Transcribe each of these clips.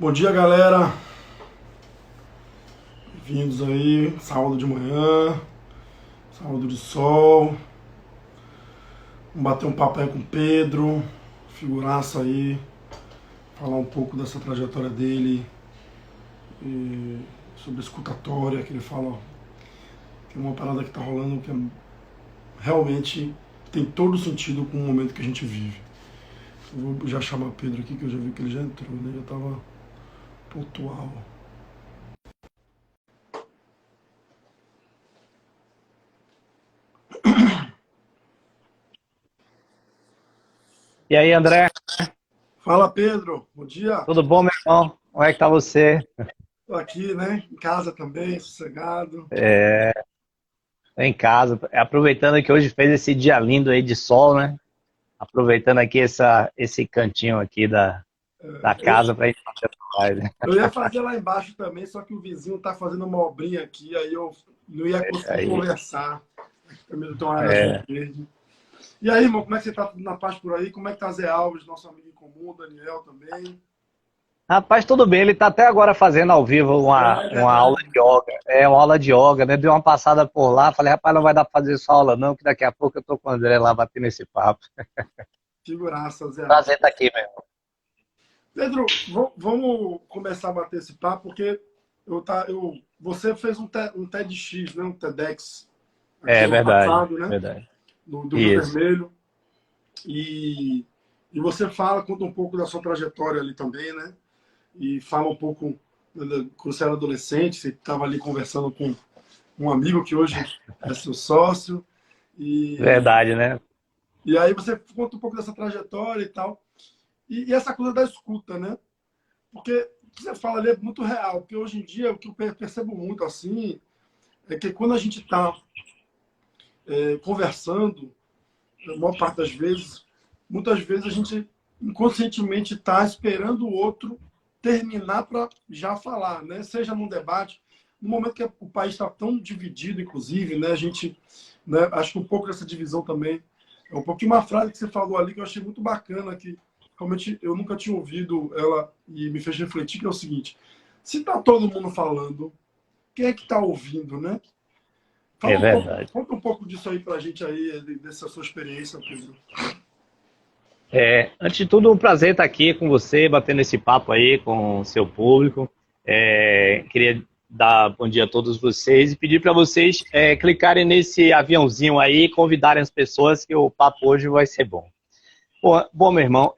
Bom dia, galera. Bem-vindos aí. Sábado de manhã, sábado de sol. Vamos bater um papo aí com o Pedro, figuraça aí, falar um pouco dessa trajetória dele, sobre a escutatória, que ele fala, ó, tem uma parada que tá rolando que realmente tem todo sentido com o momento que a gente vive. Eu vou já chamar o Pedro aqui, que eu já vi que ele já entrou, né? Já tava pontual. E aí, André, Fala, Pedro. Bom dia. tudo bom, meu irmão? Como é que tá você? Tô aqui, né? Em casa também, sossegado. É, em casa, aproveitando que hoje fez esse dia lindo aí de sol, né? Aproveitando aqui esse cantinho aqui da casa pra gente fazer a live. Eu ia fazer lá embaixo também, só que o vizinho tá fazendo uma obrinha aqui, aí eu não ia conseguir Aí, conversar. Também tem uma área é, verde. E aí, irmão, como é que você tá? Tudo na paz por aí? Como é que tá Zé Alves, nosso amigo em comum, Daniel também? rapaz, tudo bem, ele tá até agora fazendo ao vivo É uma aula verdade. de yoga. É uma aula de yoga, né? Deu uma passada por lá, falei, rapaz, não vai dar pra fazer essa aula não, que daqui a pouco eu tô com o André lá batendo esse papo. Figuraça, Zé Alves. Prazer estar aqui, meu irmão. Pedro, vamos começar a bater esse papo, porque você fez um TEDx, né? Um TEDx aqui É ano verdade, passado, né? verdade. Do Rio Isso. Vermelho. E, e você conta um pouco da sua trajetória ali também, né? E fala um pouco quando você era adolescente, você estava ali conversando com um amigo que hoje é seu sócio. E, Verdade, né? e aí você conta um pouco dessa trajetória e tal. E essa coisa da escuta, né? Porque o que você fala ali é muito real. Porque hoje em dia, o que eu percebo muito assim, é que quando a gente está conversando, a maior parte das vezes, muitas vezes a gente inconscientemente está esperando o outro terminar para já falar, né? Seja num debate, no momento que o país está tão dividido, inclusive, né? A gente, né? Acho que um pouco dessa divisão também é um pouquinho uma frase que você falou ali que eu achei muito bacana, que realmente eu nunca tinha ouvido ela e me fez refletir, que é o seguinte: se está todo mundo falando, quem é que está ouvindo, né? É Fala um pouco, verdade. conta um pouco disso aí pra gente aí, dessa sua experiência, Pedro. Antes de tudo, um prazer estar aqui com você, batendo esse papo aí com o seu público. Queria dar bom dia a todos vocês e pedir para vocês clicarem nesse aviãozinho aí e convidarem as pessoas que o papo hoje vai ser bom. Bom, meu irmão,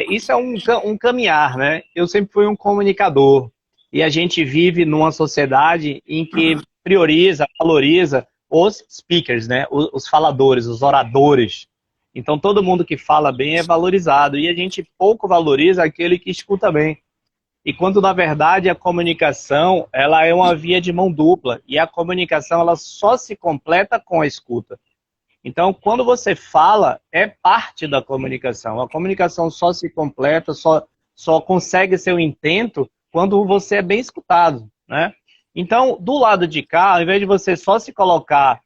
isso é um caminhar, né? Eu sempre fui um comunicador e a gente vive numa sociedade em que prioriza, valoriza os speakers, né? Os faladores, os oradores. Então, todo mundo que fala bem é valorizado e a gente pouco valoriza aquele que escuta bem. E quando, na verdade, a comunicação ela é uma via de mão dupla e a comunicação ela só se completa com a escuta. Então, quando você fala, é parte da comunicação. A comunicação só se completa, só consegue seu intento quando você é bem escutado, né? Então, do lado de cá, ao invés de você só se colocar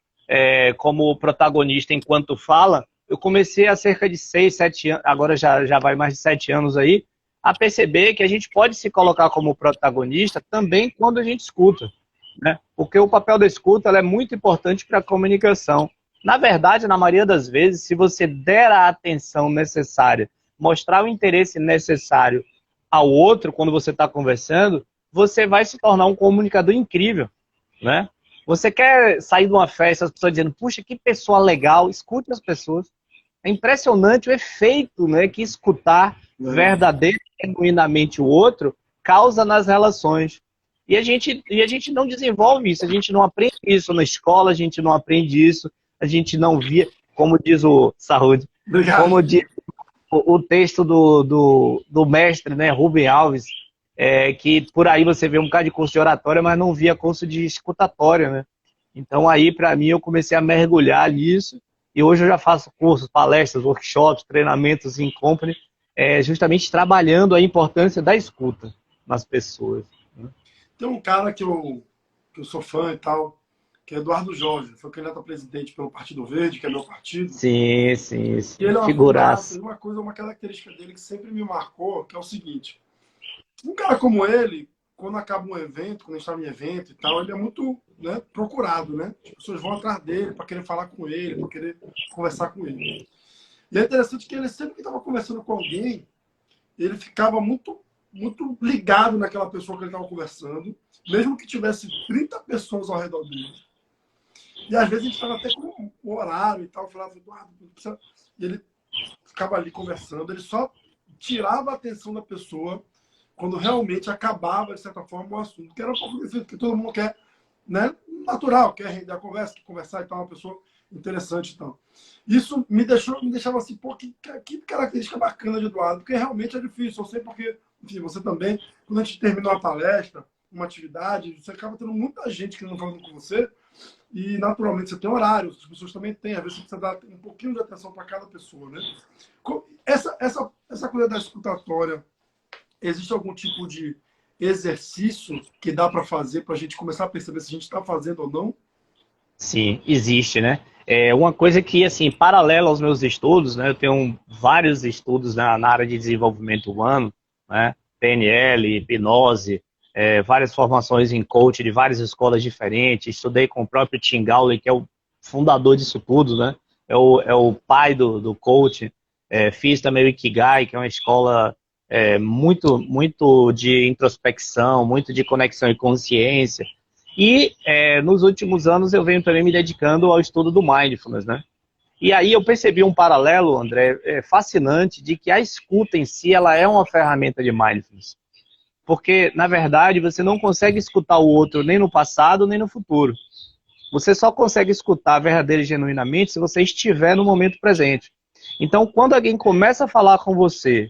como protagonista enquanto fala, eu comecei há cerca de 6, 7 anos, agora já vai mais de 7 anos aí, a perceber que a gente pode se colocar como protagonista também quando a gente escuta, né? Porque o papel da escuta ela é muito importante para a comunicação. Na verdade, na maioria das vezes, se você der a atenção necessária, mostrar o interesse necessário ao outro quando você está conversando, você vai se tornar um comunicador incrível, né? Você quer sair de uma festa, as pessoas dizendo, puxa, que pessoa legal, escute as pessoas. É impressionante o efeito, né, que escutar verdadeiro e genuinamente o outro causa nas relações. E a gente não desenvolve isso, a gente não aprende isso na escola, a gente não aprende isso, a gente não via, como diz o Saúde, Obrigado. como diz o texto do mestre, né, Rubem Alves, que por aí você vê um bocado de curso de oratória, mas não via curso de escutatória, né? Então aí, para mim, eu comecei a mergulhar nisso, e hoje eu já faço cursos, palestras, workshops, treinamentos em company, justamente trabalhando a importância da escuta nas pessoas. Né? Tem um cara que eu sou fã e tal, que é Eduardo Jorge, foi candidato a presidente pelo Partido Verde, que é meu partido. Sim, sim, E sim. ele é uma figuraça, Figuraça. e uma característica dele que sempre me marcou, que é o seguinte: Um cara como ele, quando acaba um evento, quando a gente está em evento e tal, ele é muito, né, procurado, né? As pessoas vão atrás dele para querer falar com ele, para querer conversar com ele. E é interessante que ele sempre que estava conversando com alguém, ele ficava muito ligado naquela pessoa que ele estava conversando, mesmo que tivesse 30 pessoas ao redor dele. E às vezes a gente estava até com o horário e tal, eu falava, Eduardo, e ele ficava ali conversando, ele só tirava a atenção da pessoa quando realmente acabava, de certa forma, o assunto. Que era um pouco difícil, porque todo mundo quer, né, natural, quer render a conversa, quer conversar e tal, uma pessoa interessante e tal. Isso me deixava assim, pô, que característica bacana de Eduardo, porque realmente é difícil, eu sei porque, enfim, você também, quando a gente termina uma palestra, uma atividade, você acaba tendo muita gente que não falando com você, e naturalmente você tem horários, as pessoas também têm, às vezes você precisa dar um pouquinho de atenção para cada pessoa, né? Essa coisa da escutatória, existe algum tipo de exercício que dá para fazer para a gente começar a perceber se a gente está fazendo ou não? Sim, existe, né? É uma coisa que, assim, paralelo aos meus estudos, né? Eu tenho vários estudos na área de desenvolvimento humano, né? PNL, hipnose, várias formações em coach de várias escolas diferentes. Estudei com o próprio Tim Galley, que é o fundador disso tudo, né? É o pai do coach. Fiz também o Ikigai, que é uma escola muito de introspecção, muito de conexão e consciência. E nos últimos anos eu venho também me dedicando ao estudo do Mindfulness, né? E aí eu percebi um paralelo, André, fascinante, de que a escuta em si ela é uma ferramenta de Mindfulness. Porque, na verdade, você não consegue escutar o outro nem no passado, nem no futuro. Você só consegue escutar verdadeiro e genuinamente se você estiver no momento presente. Então, quando alguém começa a falar com você,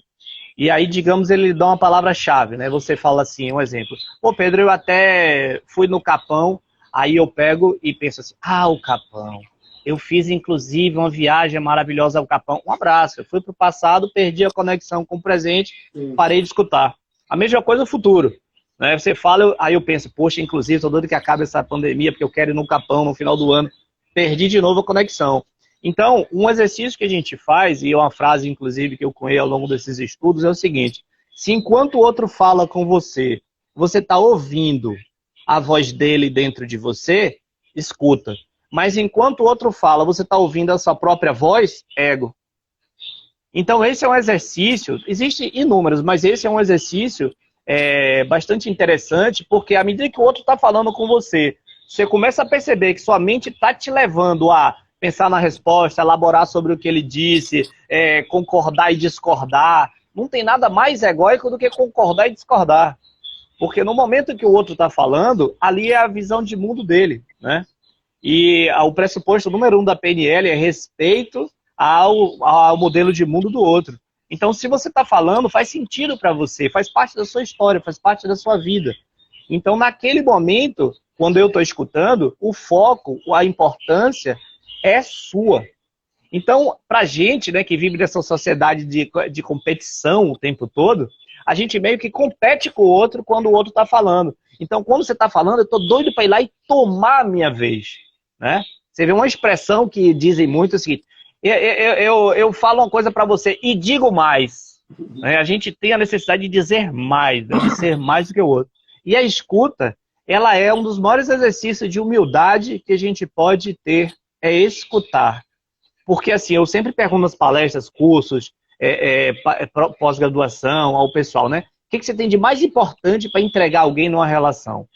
e aí, digamos, ele dá uma palavra-chave, né? Você fala assim, um exemplo. Pô, Pedro, eu até fui no Capão, aí eu pego e penso assim, o Capão. Eu fiz, inclusive, uma viagem maravilhosa ao Capão. Um abraço. Eu fui para o passado, perdi a conexão com o presente, Sim. parei de escutar. A mesma coisa no futuro. Né? Você fala, aí eu penso, poxa, inclusive, estou doido que acabe essa pandemia, porque eu quero ir no Capão no final do ano. Perdi de novo a conexão. Então, um exercício que a gente faz, e é uma frase, inclusive, que eu conheci ao longo desses estudos, é o seguinte: se enquanto o outro fala com você, você está ouvindo a voz dele dentro de você, escuta. Mas enquanto o outro fala, você está ouvindo a sua própria voz, ego. Então, esse é um exercício, existem inúmeros, mas esse é um exercício bastante interessante, porque à medida que o outro está falando com você, você começa a perceber que sua mente está te levando a pensar na resposta, elaborar sobre o que ele disse, concordar e discordar. Não tem nada mais egóico do que concordar e discordar. Porque no momento que o outro está falando, ali é a visão de mundo dele, né? E o pressuposto número 1 da PNL é respeito ao modelo de mundo do outro. Então, se você está falando, faz sentido para você, faz parte da sua história, faz parte da sua vida. Então, naquele momento, quando eu estou escutando, o foco, a importância é sua. Então, para a gente, né, que vive nessa sociedade de competição o tempo todo, a gente meio que compete com o outro quando o outro está falando. Então, quando você está falando, eu estou doido para ir lá e tomar a minha vez. Né? Você vê uma expressão que dizem muito o seguinte: eu falo uma coisa para você e digo mais. Né? A gente tem a necessidade de dizer mais, né? De ser mais do que o outro. E a escuta, ela é um dos maiores exercícios de humildade que a gente pode ter, é escutar. Porque assim, eu sempre pergunto nas palestras, cursos, pós-graduação, ao pessoal, né? O que você tem de mais importante para entregar alguém numa relação?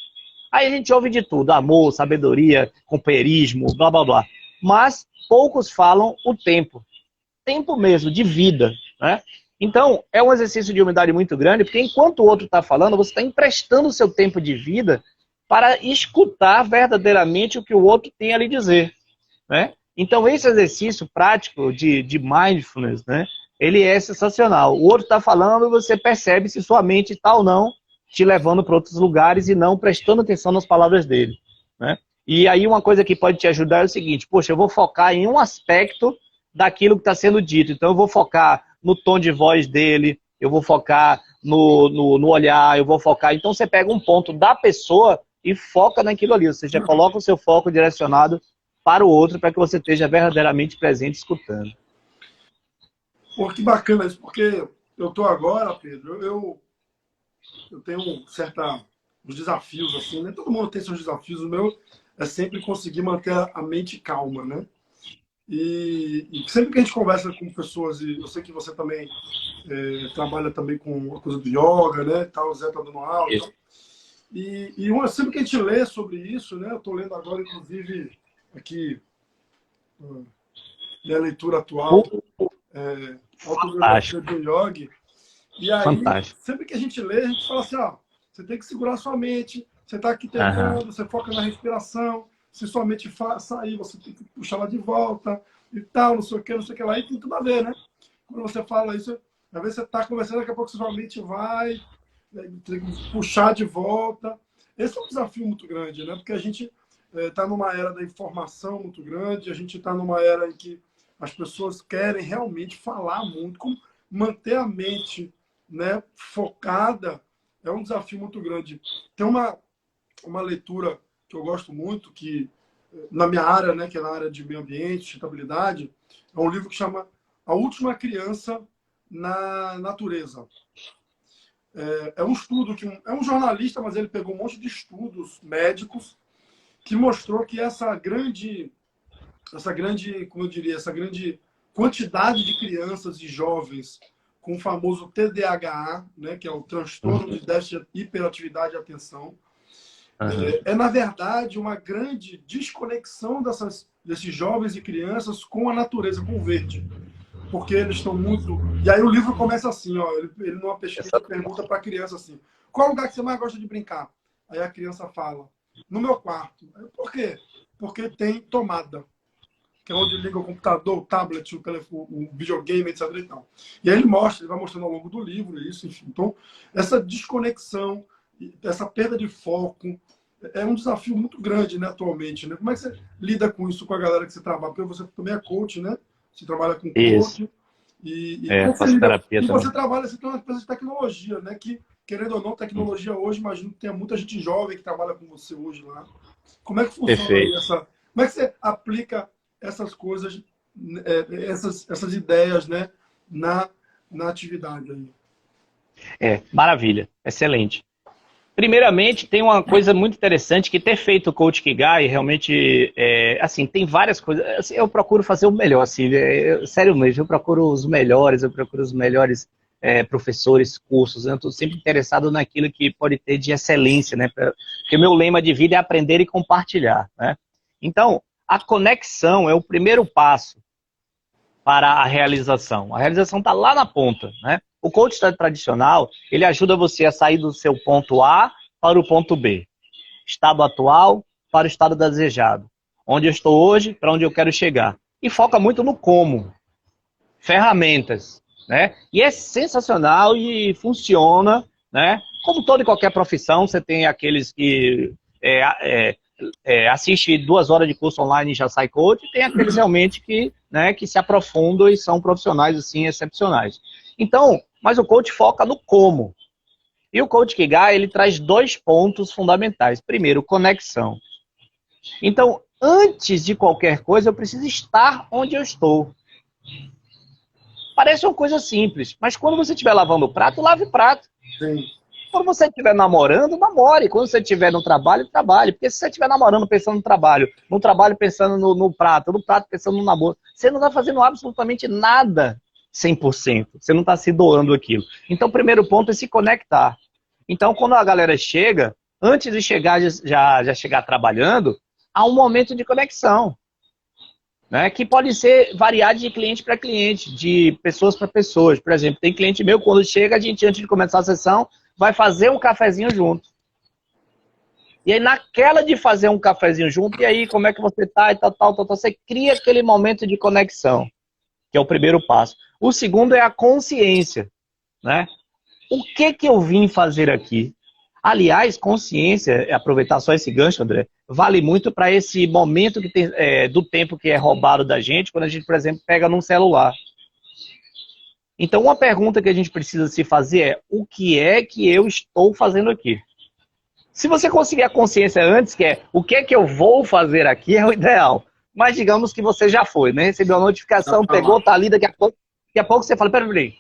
Aí a gente ouve de tudo, amor, sabedoria, companheirismo, blá, blá, blá. Mas poucos falam o tempo. Tempo mesmo, de vida. Né? Então, é um exercício de humildade muito grande, porque enquanto o outro está falando, você está emprestando o seu tempo de vida para escutar verdadeiramente o que o outro tem a lhe dizer. Né? Então, esse exercício prático de mindfulness, né, ele é sensacional. O outro está falando, você percebe se sua mente está ou não te levando para outros lugares e não prestando atenção nas palavras dele. Né? E aí uma coisa que pode te ajudar é o seguinte: poxa, eu vou focar em um aspecto daquilo que está sendo dito. Então eu vou focar no tom de voz dele, eu vou focar no olhar, eu vou focar... Então você pega um ponto da pessoa e foca naquilo ali. Ou seja, coloca o seu foco direcionado para o outro, para que você esteja verdadeiramente presente escutando. Pô, que bacana isso, porque eu estou agora, Pedro, eu eu tenho uns desafios, assim, né? Todo mundo tem seus desafios. O meu é sempre conseguir manter a mente calma, né? E sempre que a gente conversa com pessoas, e eu sei que você também trabalha também com a coisa do yoga, né? Tá, o Zé tá dando aula. Isso. Sempre que a gente lê sobre isso, né? Eu estou lendo agora, inclusive, aqui, minha leitura atual, Autobiografia de um Yogi. E aí, Fantástico. sempre que a gente lê, a gente fala assim, ó, você tem que segurar sua mente, você está aqui tentando, você foca na respiração, se sua mente sair, você tem que puxar ela de volta e tal, não sei o que lá, e tem tudo a ver, né? Quando você fala isso, às vezes você está conversando, daqui a pouco sua mente vai, tem que puxar de volta. Esse é um desafio muito grande, né? Porque a gente está numa era da informação muito grande, a gente está numa era em que as pessoas querem realmente falar muito, como manter a mente, né, focada é um desafio muito grande. Tem uma leitura que eu gosto muito, que na minha área, né, que é na área de meio ambiente, sustentabilidade, é um livro que chama A Última Criança na Natureza. É um estudo que é um jornalista, mas ele pegou um monte de estudos médicos que mostrou que essa grande, como eu diria, essa grande quantidade de crianças e jovens com o famoso TDAH, né, que é o transtorno de déficit de hiperatividade e atenção, na verdade, uma grande desconexão desses jovens e crianças com a natureza, com o verde. Porque eles estão muito... E aí o livro começa assim, ó, ele numa pesquisa pergunta para a criança assim, qual lugar que você mais gosta de brincar? Aí a criança fala, no meu quarto. Por quê? Porque tem tomada, que é onde liga o computador, o tablet, o videogame, etc. E aí ele vai mostrando ao longo do livro isso, enfim. Então, essa desconexão, essa perda de foco, é um desafio muito grande, né, atualmente, né? Como é que você lida com isso com a galera que você trabalha? Porque você também é coach, né? Você trabalha com coach. Faço terapia e também. você trabalha, você tem uma empresa de tecnologia, né? Que, querendo ou não, tecnologia hoje, imagino que tenha muita gente jovem que trabalha com você hoje lá. Como é que funciona aí como é que você aplica essas coisas, essas ideias, né, na atividade aí? Maravilha, excelente. Primeiramente, tem uma coisa muito interessante que ter feito o Coach Kigai, realmente, assim, tem várias coisas, assim, eu procuro fazer o melhor, assim, sério mesmo, eu procuro os melhores professores, cursos, eu estou sempre interessado naquilo que pode ter de excelência, né, porque o meu lema de vida é aprender e compartilhar, né. Então, a conexão é o primeiro passo para a realização. A realização está lá na ponta, né? O coach tradicional, ele ajuda você a sair do seu ponto A para o ponto B. Estado atual para o estado desejado. Onde eu estou hoje, para onde eu quero chegar. E foca muito no como. Ferramentas, né? E é sensacional e funciona, né? Como toda e qualquer profissão, você tem aqueles que assiste 2 horas de curso online e já sai coach, e tem aqueles realmente que se aprofundam e são profissionais assim, excepcionais. Então, mas o coach foca no como. E o Coach Kigai, ele traz 2 pontos fundamentais. Primeiro, conexão. Então, antes de qualquer coisa, eu preciso estar onde eu estou. Parece uma coisa simples, mas quando você estiver lavando o prato, lave o prato. Sim. Quando você estiver namorando, namore. Quando você estiver no trabalho, trabalhe. Porque se você estiver namorando pensando no trabalho pensando no prato pensando no namoro, você não está fazendo absolutamente nada 100%. Você não está se doando aquilo. Então, o primeiro ponto é se conectar. Então, quando a galera chega, antes de chegar, já chegar trabalhando, há um momento de conexão. Né, que pode ser variado de cliente para cliente, de pessoas para pessoas. Por exemplo, tem cliente meu, quando chega, a gente, antes de começar a sessão, vai fazer um cafezinho junto. E aí, naquela de fazer um cafezinho junto, e aí, como é que você tá, e tal, você cria aquele momento de conexão, que é o primeiro passo. O segundo é a consciência, né? O que eu vim fazer aqui? Aliás, consciência, aproveitar só esse gancho, André, vale muito para esse momento que tem, do tempo que é roubado da gente, quando a gente, por exemplo, pega num celular. Então, uma pergunta que a gente precisa se fazer é: o que é que eu estou fazendo aqui? Se você conseguir a consciência antes, que é o que é que eu vou fazer aqui, é o ideal. Mas digamos que você já foi, né? Recebeu a notificação, pegou, tá ali, daqui a pouco você fala: peraí,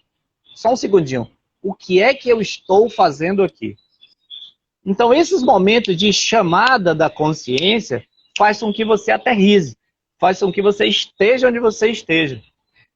só um segundinho. o que é que eu estou fazendo aqui? Então, esses momentos de chamada da consciência faz com que você aterrize, faz com que você esteja onde você esteja,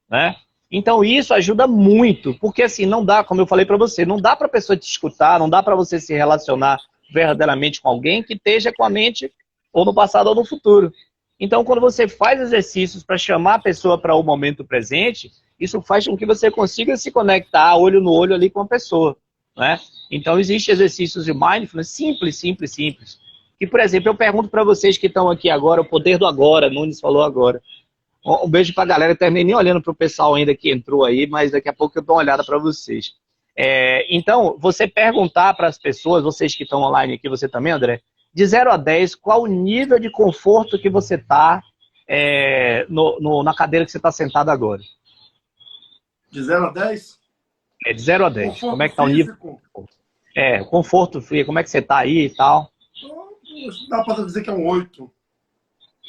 né? Então, isso ajuda muito, porque assim, não dá, como eu falei para você, não dá para a pessoa te escutar, não dá para você se relacionar verdadeiramente com alguém que esteja com a mente ou no passado ou no futuro. Então, quando você faz exercícios para chamar a pessoa para o momento presente, isso faz com que você consiga se conectar olho no olho ali com a pessoa, né? Então, existem exercícios de mindfulness simples, simples, simples. E, por exemplo, eu pergunto para vocês que estão aqui agora, o poder do agora, Nunes falou agora. Um beijo para a galera, eu terminei nem olhando para o pessoal ainda que entrou aí, mas daqui a pouco eu dou uma olhada para vocês. Então, você perguntar para as pessoas, vocês que estão online aqui, você também, André, de 0 a 10, qual o nível de conforto que você está na cadeira que você está sentado agora? De 0 a 10? De 0 a 10. Conforto como é que está o nível? Conforto físico, como é que você está aí e tal? Dá para dizer que é um 8.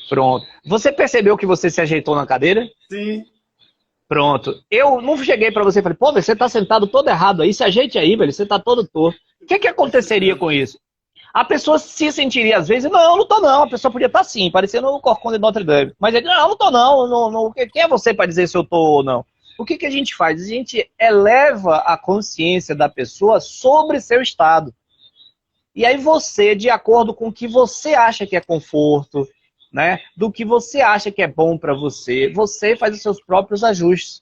Pronto. Você percebeu que você se ajeitou na cadeira? Sim. Pronto. Eu não cheguei para você e falei, pô, você tá sentado todo errado aí, se ajeite aí, velho, você tá todo torto. O que aconteceria com isso? A pessoa se sentiria, às vezes, não tô não, a pessoa podia estar assim, parecendo o Corcunda de Notre Dame. Mas ele, não tô não, quem é você para dizer se eu tô ou não? O que a gente faz? A gente eleva a consciência da pessoa sobre seu estado. E aí você, de acordo com o que você acha que é conforto, né, do que você acha que é bom para você, você faz os seus próprios ajustes,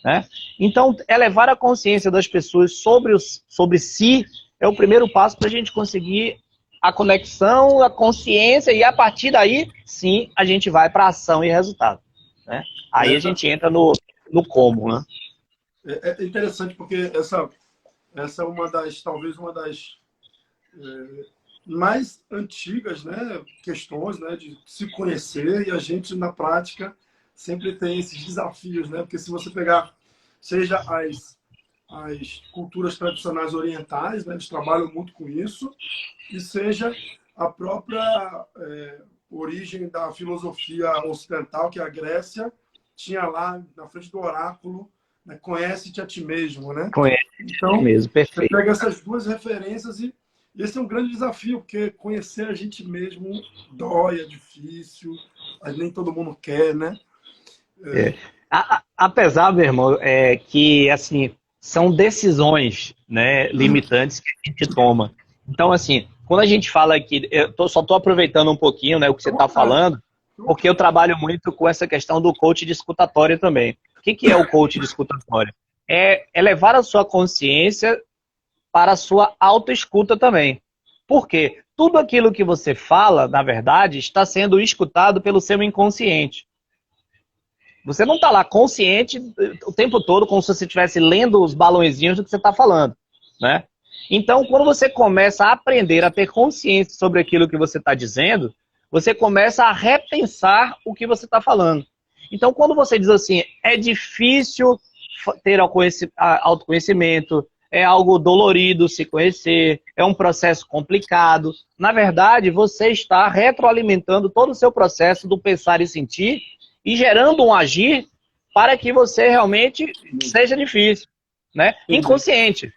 né? Então, elevar a consciência das pessoas sobre si é o primeiro passo para a gente conseguir a conexão, a consciência, e a partir daí, sim, a gente vai para ação e resultado, né? Aí a gente entra no como, né? É interessante porque essa é talvez uma das mais antigas, né, questões, né, de se conhecer, e a gente na prática sempre tem esses desafios, né? Porque se você pegar, seja as culturas tradicionais orientais, né, eles trabalham muito com isso, e seja a própria origem da filosofia ocidental, que a Grécia tinha lá na frente do oráculo, né, conhece-te a ti mesmo, né? Conhece-te a ti mesmo, perfeito. Você pega essas duas referências e esse é um grande desafio, porque conhecer a gente mesmo dói, é difícil, nem todo mundo quer, né? Apesar, meu irmão, que assim, são decisões, né, limitantes que a gente toma. Então, assim, quando a gente fala aqui, só estou aproveitando um pouquinho, né, o que você está falando, porque eu trabalho muito com essa questão do coach de escutatória também. O que é o coach de escutatória? É levar a sua consciência para a sua autoescuta também. Por quê? Tudo aquilo que você fala, na verdade, está sendo escutado pelo seu inconsciente. Você não está lá consciente o tempo todo, como se você estivesse lendo os balõezinhos do que você está falando, né? Então, quando você começa a aprender a ter consciência sobre aquilo que você está dizendo, você começa a repensar o que você está falando. Então, quando você diz assim, é difícil ter autoconhecimento, é algo dolorido se conhecer, é um processo complicado. Na verdade, você está retroalimentando todo o seu processo do pensar e sentir e gerando um agir para que você realmente seja difícil, né? Inconsciente.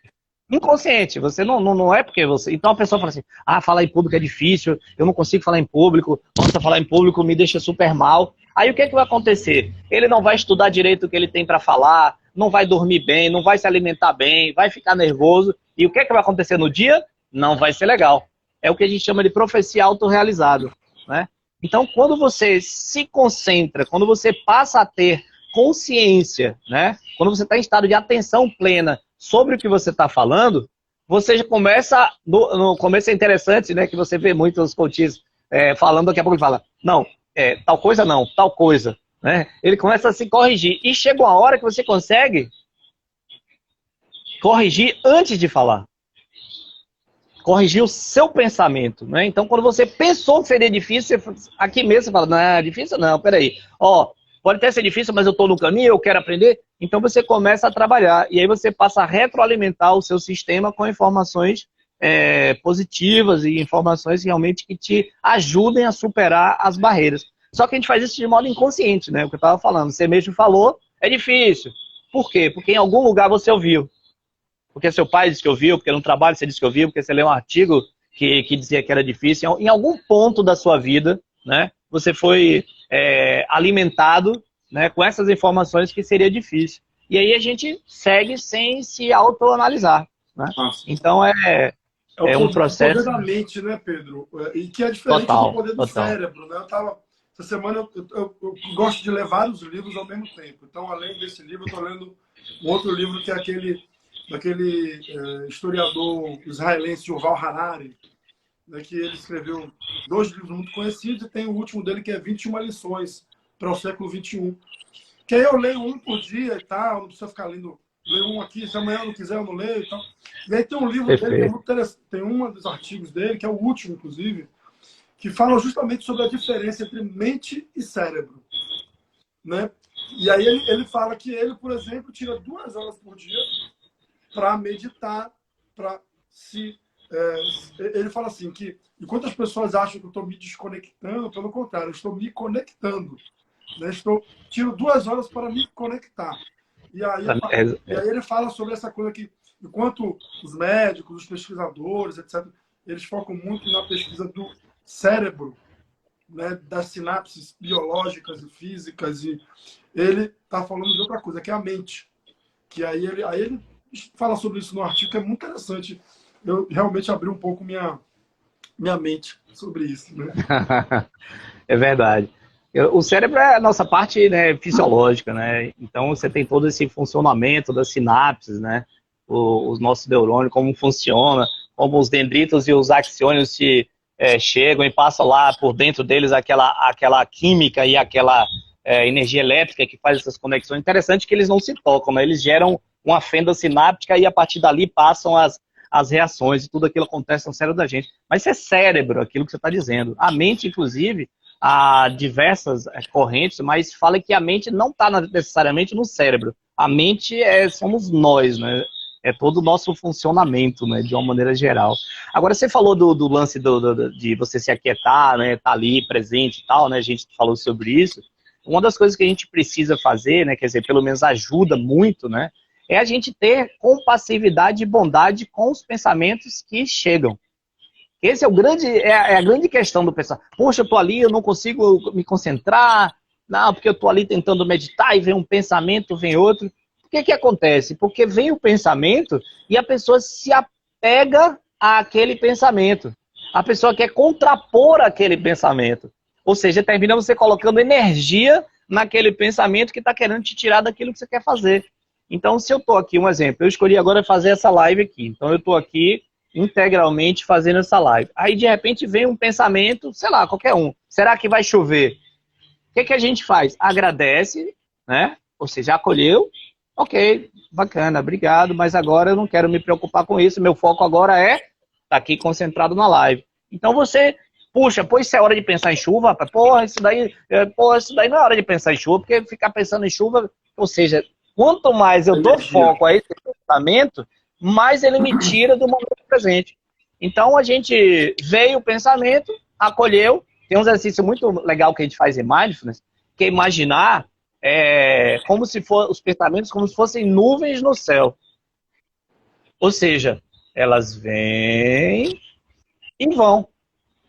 Inconsciente. Você não é porque você... Então a pessoa fala assim, falar em público é difícil, eu não consigo falar em público, nossa, falar em público me deixa super mal. Aí o que vai acontecer? Ele não vai estudar direito o que ele tem para falar, não vai dormir bem, não vai se alimentar bem, vai ficar nervoso. E o que vai acontecer no dia? Não vai ser legal. É o que a gente chama de profecia autorrealizada, né? Então, quando você se concentra, quando você passa a ter consciência, né? Quando você está em estado de atenção plena sobre o que você está falando, você já começa, no começo é interessante, né? Que você vê muitos coaches falando, daqui a pouco ele fala, não, tal coisa não, tal coisa. Né? Ele começa a se corrigir. E chega uma hora que você consegue corrigir antes de falar. Corrigir o seu pensamento. Né? Então, quando você pensou que seria difícil, aqui mesmo você fala, não, é difícil não, peraí. Pode até ser difícil, mas eu estou no caminho, eu quero aprender. Então, você começa a trabalhar. E aí você passa a retroalimentar o seu sistema com informações positivas e informações realmente que te ajudem a superar as barreiras. Só que a gente faz isso de modo inconsciente, né? O que eu estava falando. Você mesmo falou, é difícil. Por quê? Porque em algum lugar você ouviu. porque seu pai disse que ouviu, porque no trabalho você disse que ouviu, porque você leu um artigo que dizia que era difícil. Em algum ponto da sua vida, né, você foi alimentado, né, com essas informações que seria difícil. E aí a gente segue sem se autoanalisar, né? Então É um o poder processo da mente, né, Pedro? E que é diferente do total, poder do total. cérebro, né? Essa semana eu gosto de ler vários livros ao mesmo tempo. Então, além desse livro, eu estou lendo um outro livro que é daquele historiador israelense Yuval Harari, né, que ele escreveu 2 livros muito conhecidos e tem o último dele que é 21 lições para o século XXI. Que aí eu leio um por dia e tal, não precisa ficar lendo, leio um aqui, se amanhã eu não quiser eu não leio e tal. E aí tem um livro dele que é muito interessante, tem um dos artigos dele, que é o último, inclusive, que fala justamente sobre a diferença entre mente e cérebro, né? E aí ele fala que ele, por exemplo, tira 2 horas por dia para meditar, para se... ele fala assim, que enquanto as pessoas acham que eu estou me desconectando, pelo contrário, eu estou me conectando. Né? Tiro 2 horas para me conectar. E aí ele fala sobre essa coisa que, enquanto os médicos, os pesquisadores, etc., eles focam muito na pesquisa do cérebro, né, das sinapses biológicas e físicas, e ele está falando de outra coisa, que é a mente. Que aí ele fala sobre isso no artigo, que é muito interessante. Eu realmente abri um pouco minha mente sobre isso. Né? É verdade. O cérebro é a nossa parte, né, fisiológica, né? Então você tem todo esse funcionamento das sinapses, né? Os nossos neurônios, como funciona, como os dendritos e os axônios chegam e passam lá por dentro deles aquela química e aquela energia elétrica que faz essas conexões. Interessante que eles não se tocam, né? Eles geram uma fenda sináptica e a partir dali passam as reações e tudo aquilo acontece no cérebro da gente. Mas isso é cérebro, aquilo que você está dizendo. A mente, inclusive, há diversas correntes, mas fala que a mente não está necessariamente no cérebro. A mente somos nós, né? É todo o nosso funcionamento, né? De uma maneira geral. Agora, você falou do lance de você se aquietar, né? Tá ali presente e tal, né? A gente falou sobre isso. Uma das coisas que a gente precisa fazer, né? Quer dizer, pelo menos ajuda muito, né? É a gente ter compassividade e bondade com os pensamentos que chegam. Esse é a grande questão do pensar. Poxa, eu tô ali, eu não consigo me concentrar. Não, porque eu tô ali tentando meditar e vem um pensamento, vem outro. O que que acontece? Porque vem o pensamento e a pessoa se apega àquele pensamento. A pessoa quer contrapor aquele pensamento. Ou seja, termina você colocando energia naquele pensamento que está querendo te tirar daquilo que você quer fazer. Então, se eu estou aqui, um exemplo, eu escolhi agora fazer essa live aqui. Então, eu estou aqui integralmente fazendo essa live. Aí, de repente, vem um pensamento, sei lá, qualquer um. Será que vai chover? O que a gente faz? Agradece, né? Ou seja, acolheu. Ok, bacana, obrigado, mas agora eu não quero me preocupar com isso. Meu foco agora é estar aqui concentrado na live. Então, você... Puxa, pô, isso é hora de pensar em chuva, rapaz. Porra, isso daí não é hora de pensar em chuva, porque ficar pensando em chuva, ou seja, quanto mais eu dou foco a esse pensamento, mais ele me tira do momento presente. Então, a gente veio o pensamento, acolheu. Tem um exercício muito legal que a gente faz em Mindfulness, que é imaginar como se os pensamentos como se fossem nuvens no céu. Ou seja, elas vêm e vão.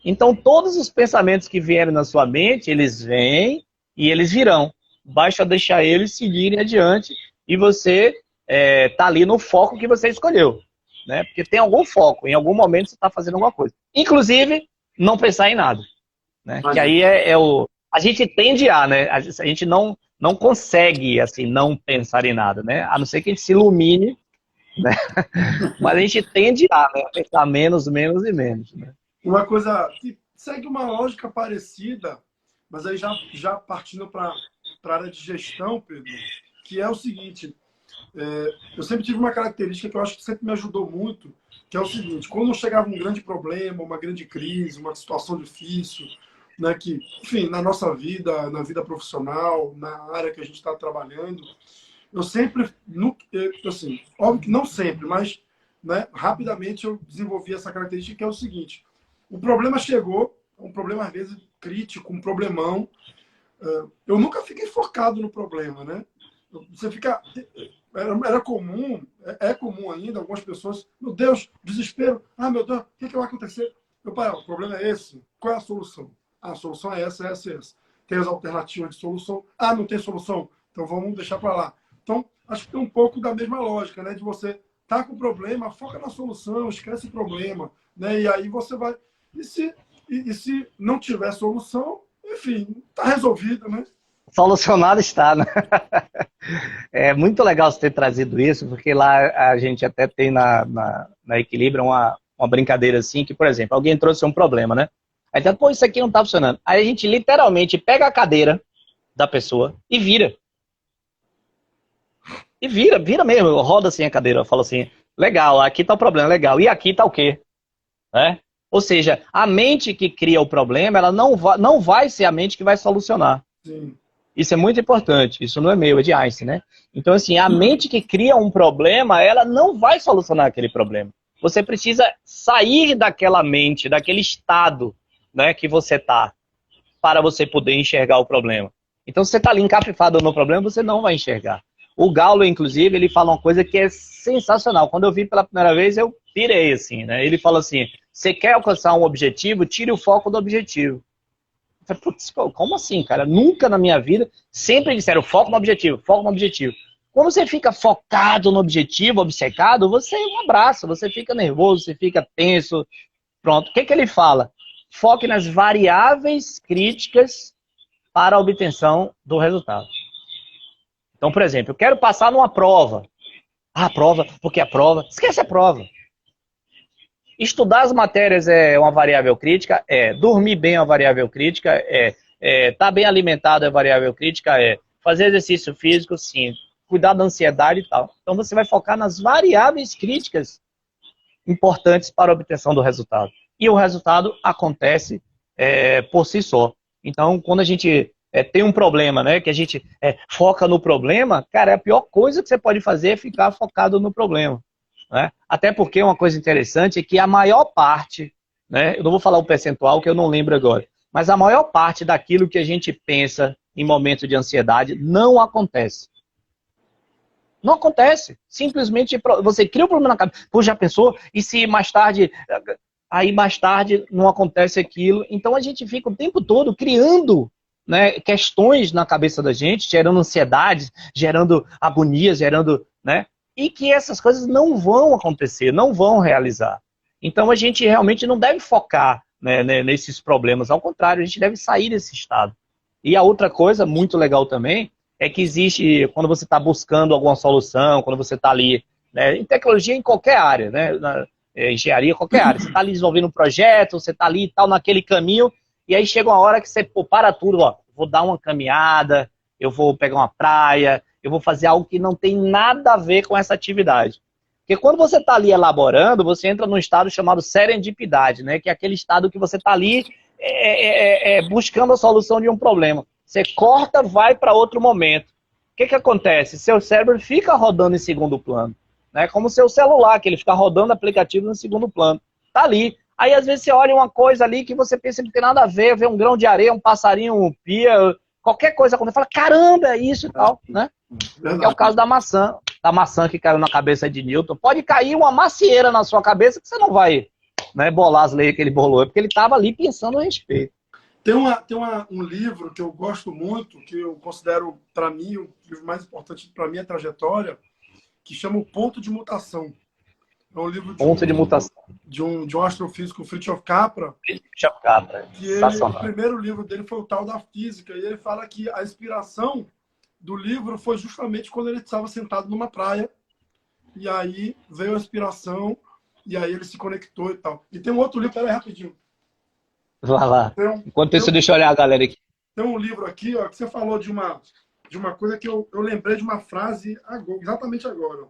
Então, todos os pensamentos que vierem na sua mente, eles vêm e eles virão. Basta deixar eles seguirem adiante e você tá ali no foco que você escolheu. Né? Porque tem algum foco, em algum momento você está fazendo alguma coisa. Inclusive, não pensar em nada. Né? Que aí a gente tende né? A gente não consegue, assim, não pensar em nada, né? A não ser que a gente se ilumine, né? Mas a gente tende né? A pensar menos, menos e menos, né? Uma coisa que segue uma lógica parecida, mas aí já partindo para a área de gestão, Pedro, que é o seguinte, eu sempre tive uma característica que eu acho que sempre me ajudou muito, que é o seguinte, quando chegava um grande problema, uma grande crise, uma situação difícil, né, que, enfim, na nossa vida, na vida profissional, na área que a gente está trabalhando, eu sempre, assim, óbvio que não sempre, mas né, rapidamente eu desenvolvi essa característica que é o seguinte, o problema chegou, um problema às vezes crítico, um problemão. Eu nunca fiquei focado no problema, né? Você fica... era comum, é comum ainda, algumas pessoas, meu Deus, desespero, meu Deus, o que vai acontecer? Meu pai, o problema é esse, qual é a solução? A solução é essa, essa, essa. Tem as alternativas de solução? Não tem solução, então vamos deixar para lá. Então, acho que tem um pouco da mesma lógica, né? De você tá com problema, foca na solução, esquece o problema, né? E aí você vai... E se não tiver solução, enfim, tá resolvido, né? Solucionado está, né? É muito legal você ter trazido isso, porque lá a gente até tem na Equilíbrio uma brincadeira assim, que, por exemplo, alguém trouxe um problema, né? Aí tá, pô, isso aqui não tá funcionando. Aí a gente literalmente pega a cadeira da pessoa e vira. E vira mesmo, roda assim a cadeira, fala assim, legal, aqui tá o problema, legal. E aqui tá o quê? Né? Ou seja, a mente que cria o problema, ela não vai ser a mente que vai solucionar. Sim. Isso é muito importante. Isso não é meu, é de Einstein, né? Então, assim, a mente que cria um problema, ela não vai solucionar aquele problema. Você precisa sair daquela mente, daquele estado, né, que você tá, para você poder enxergar o problema. Então, se você está ali encafifado no problema, você não vai enxergar. O Galo, inclusive, ele fala uma coisa que é sensacional. Quando eu vi pela primeira vez, eu pirei, assim, né? Ele fala assim, você quer alcançar um objetivo, tire o foco do objetivo. Eu falei, putz, como assim, cara? Nunca na minha vida, sempre disseram foco no objetivo, foco no objetivo. Quando você fica focado no objetivo, obcecado, você é um abraço, você fica nervoso, você fica tenso. Pronto. O que ele fala? Foque nas variáveis críticas para a obtenção do resultado. Então, por exemplo, eu quero passar numa prova. A prova, porque a prova... Esquece a prova. Estudar as matérias é uma variável crítica? Dormir bem é uma variável crítica? Estar bem alimentado é variável crítica? Fazer exercício físico? Sim. Cuidar da ansiedade e tal. Então, você vai focar nas variáveis críticas importantes para a obtenção do resultado. E o resultado acontece por si só. Então, quando a gente tem um problema, né, que a gente foca no problema, cara, a pior coisa que você pode fazer é ficar focado no problema. Né? Até porque uma coisa interessante é que a maior parte, né, eu não vou falar o percentual que eu não lembro agora, mas a maior parte daquilo que a gente pensa em momento de ansiedade não acontece. Não acontece. Simplesmente você cria um problema na cabeça. Pô, já pensou? E se mais tarde... Aí mais tarde não acontece aquilo. Então a gente fica o tempo todo criando, né, questões na cabeça da gente, gerando ansiedades, gerando agonias, gerando... Né, e que essas coisas não vão acontecer, não vão realizar. Então a gente realmente não deve focar, né, nesses problemas. Ao contrário, a gente deve sair desse estado. E a outra coisa muito legal também é que existe, quando você está buscando alguma solução, quando você está ali, né, em tecnologia em qualquer área, né, engenharia, qualquer área, você está ali desenvolvendo um projeto, você está ali e tal, naquele caminho, e aí chega uma hora que você para tudo, ó, vou dar uma caminhada, eu vou pegar uma praia, eu vou fazer algo que não tem nada a ver com essa atividade. Porque quando você está ali elaborando, você entra num estado chamado serendipidade, né, que é aquele estado que você está ali buscando a solução de um problema. Você corta, vai para outro momento. O que acontece? Seu cérebro fica rodando em segundo plano. Né? Como o seu celular, que ele fica rodando aplicativo no segundo plano. Tá ali. Aí, às vezes, você olha uma coisa ali que você pensa que não tem nada a ver, vê um grão de areia, um passarinho, um pia, qualquer coisa, quando você fala, caramba, é isso e tal, né? Que é o caso da maçã que caiu na cabeça de Newton. Pode cair uma macieira na sua cabeça que você não vai, né, bolar as leis que ele bolou, porque ele estava ali pensando a respeito. Tem um livro que eu gosto muito, que eu considero, para mim, o livro mais importante para a minha trajetória, que chama O Ponto de Mutação. É um livro de um astrofísico, Fritjof Capra. Fritjof Capra, o primeiro livro dele foi o Tal da Física, e ele fala que a inspiração do livro foi justamente quando ele estava sentado numa praia, e aí veio a inspiração, e aí ele se conectou e tal. E tem um outro livro, peraí, rapidinho. Vai lá. Enquanto isso, deixa eu olhar a galera aqui. Tem um livro aqui, ó, que você falou de uma coisa que eu lembrei de uma frase agora, exatamente agora.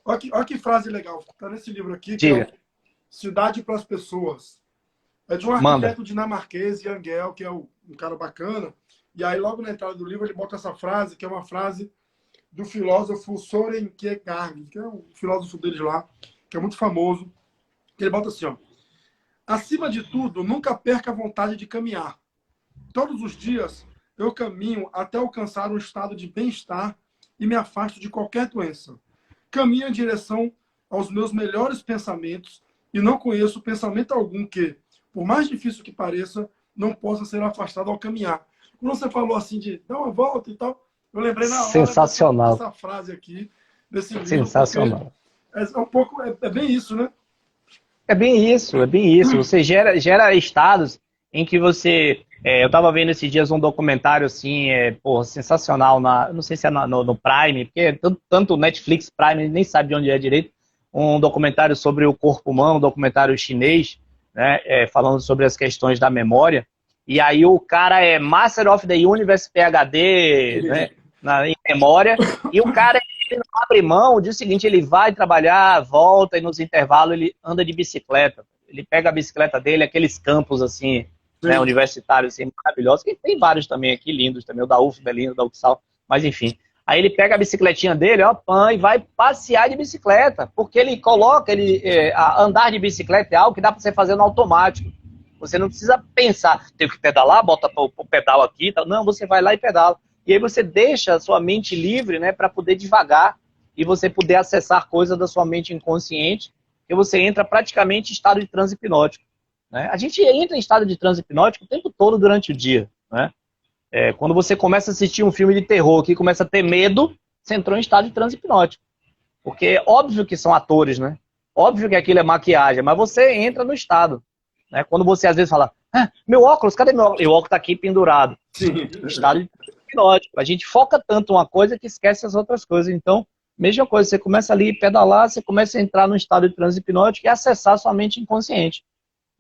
Olha que frase legal. Está nesse livro aqui, que é Cidade para as Pessoas. É de um arquiteto dinamarquês, Jan Gehl, que é um cara bacana. E aí, logo na entrada do livro, ele bota essa frase, que é uma frase do filósofo Søren Kierkegaard, que é um filósofo deles lá, que é muito famoso. Que ele bota assim, ó. Acima de tudo, nunca perca a vontade de caminhar. Todos os dias, eu caminho até alcançar um estado de bem-estar e me afasto de qualquer doença. Caminho em direção aos meus melhores pensamentos e não conheço pensamento algum que, por mais difícil que pareça, não possa ser afastado ao caminhar. Quando você falou assim de dar uma volta e tal, eu lembrei na hora Sensacional. dessa frase aqui, desse livro. Sensacional. É um pouco, é bem isso, né? É bem isso, é bem isso. Você gera estados em que você... eu estava vendo esses dias um documentário assim, sensacional, não sei se é no Prime, porque tanto Netflix, Prime, nem sabe de onde é direito, um documentário sobre o corpo humano, um documentário chinês, né, falando sobre as questões da memória, e aí o cara é Master of the Universe PhD, né, em memória, e o cara ele não abre mão, diz o seguinte, ele vai trabalhar, volta e nos intervalos ele anda de bicicleta. Ele pega a bicicleta dele, aqueles campos assim, né, universitários assim, maravilhosos, que tem vários também aqui, lindos também, o da UFBA é lindo, da UFSAL, mas enfim. Aí ele pega a bicicletinha dele, ó, e vai passear de bicicleta, porque ele coloca, andar de bicicleta é algo que dá para você fazer no automático. Você não precisa pensar, tenho que pedalar, bota o pedal aqui, tá? Não, você vai lá e pedala. E aí você deixa a sua mente livre, né, para poder devagar e você poder acessar coisas da sua mente inconsciente, que você entra praticamente em estado de transe hipnótico, né? A gente entra em estado de transe hipnótico o tempo todo durante o dia, né? Quando você começa a assistir um filme de terror que começa a ter medo, você entrou em estado de transe hipnótico. Porque é óbvio que são atores, né? Óbvio que aquilo é maquiagem, mas você entra no estado, né? Quando você às vezes fala, meu óculos, cadê meu óculos? E o óculos está aqui pendurado. Sim. Estado de transe hipnótico. A gente foca tanto uma coisa que esquece as outras coisas. Então, mesma coisa, você começa ali a pedalar, você começa a entrar no estado de transe hipnótico e acessar sua mente inconsciente.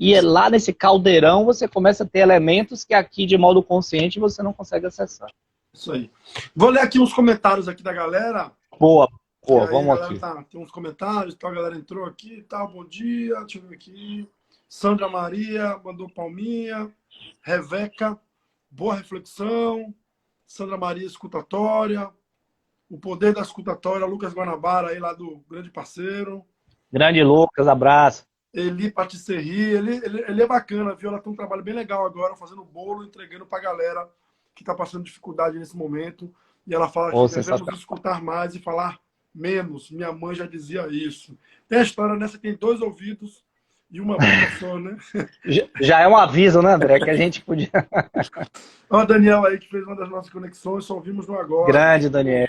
E lá nesse caldeirão você começa a ter elementos que aqui de modo consciente você não consegue acessar. Isso aí. Vou ler aqui uns comentários aqui da galera. Boa, aí, vamos aqui. Tem uns comentários, a galera entrou aqui e tal, bom dia, deixa eu ver aqui. Sandra Maria mandou palminha. Reveca, boa reflexão. Sandra Maria, escutatória. O poder da escutatória, Lucas Guanabara, aí lá do grande parceiro. Grande Lucas, abraço. Eli Patisserie, ele é bacana, viu? Ela tem um trabalho bem legal agora, fazendo bolo, entregando pra galera que tá passando dificuldade nesse momento. E ela fala que devemos escutar mais e falar menos. Minha mãe já dizia isso. Tem a história nessa, tem 2 ouvidos e uma boca só, né? Já é um aviso, né, André? Que a gente podia... Ó, o Daniel aí, que fez uma das nossas conexões, só ouvimos no agora. Grande, Daniel.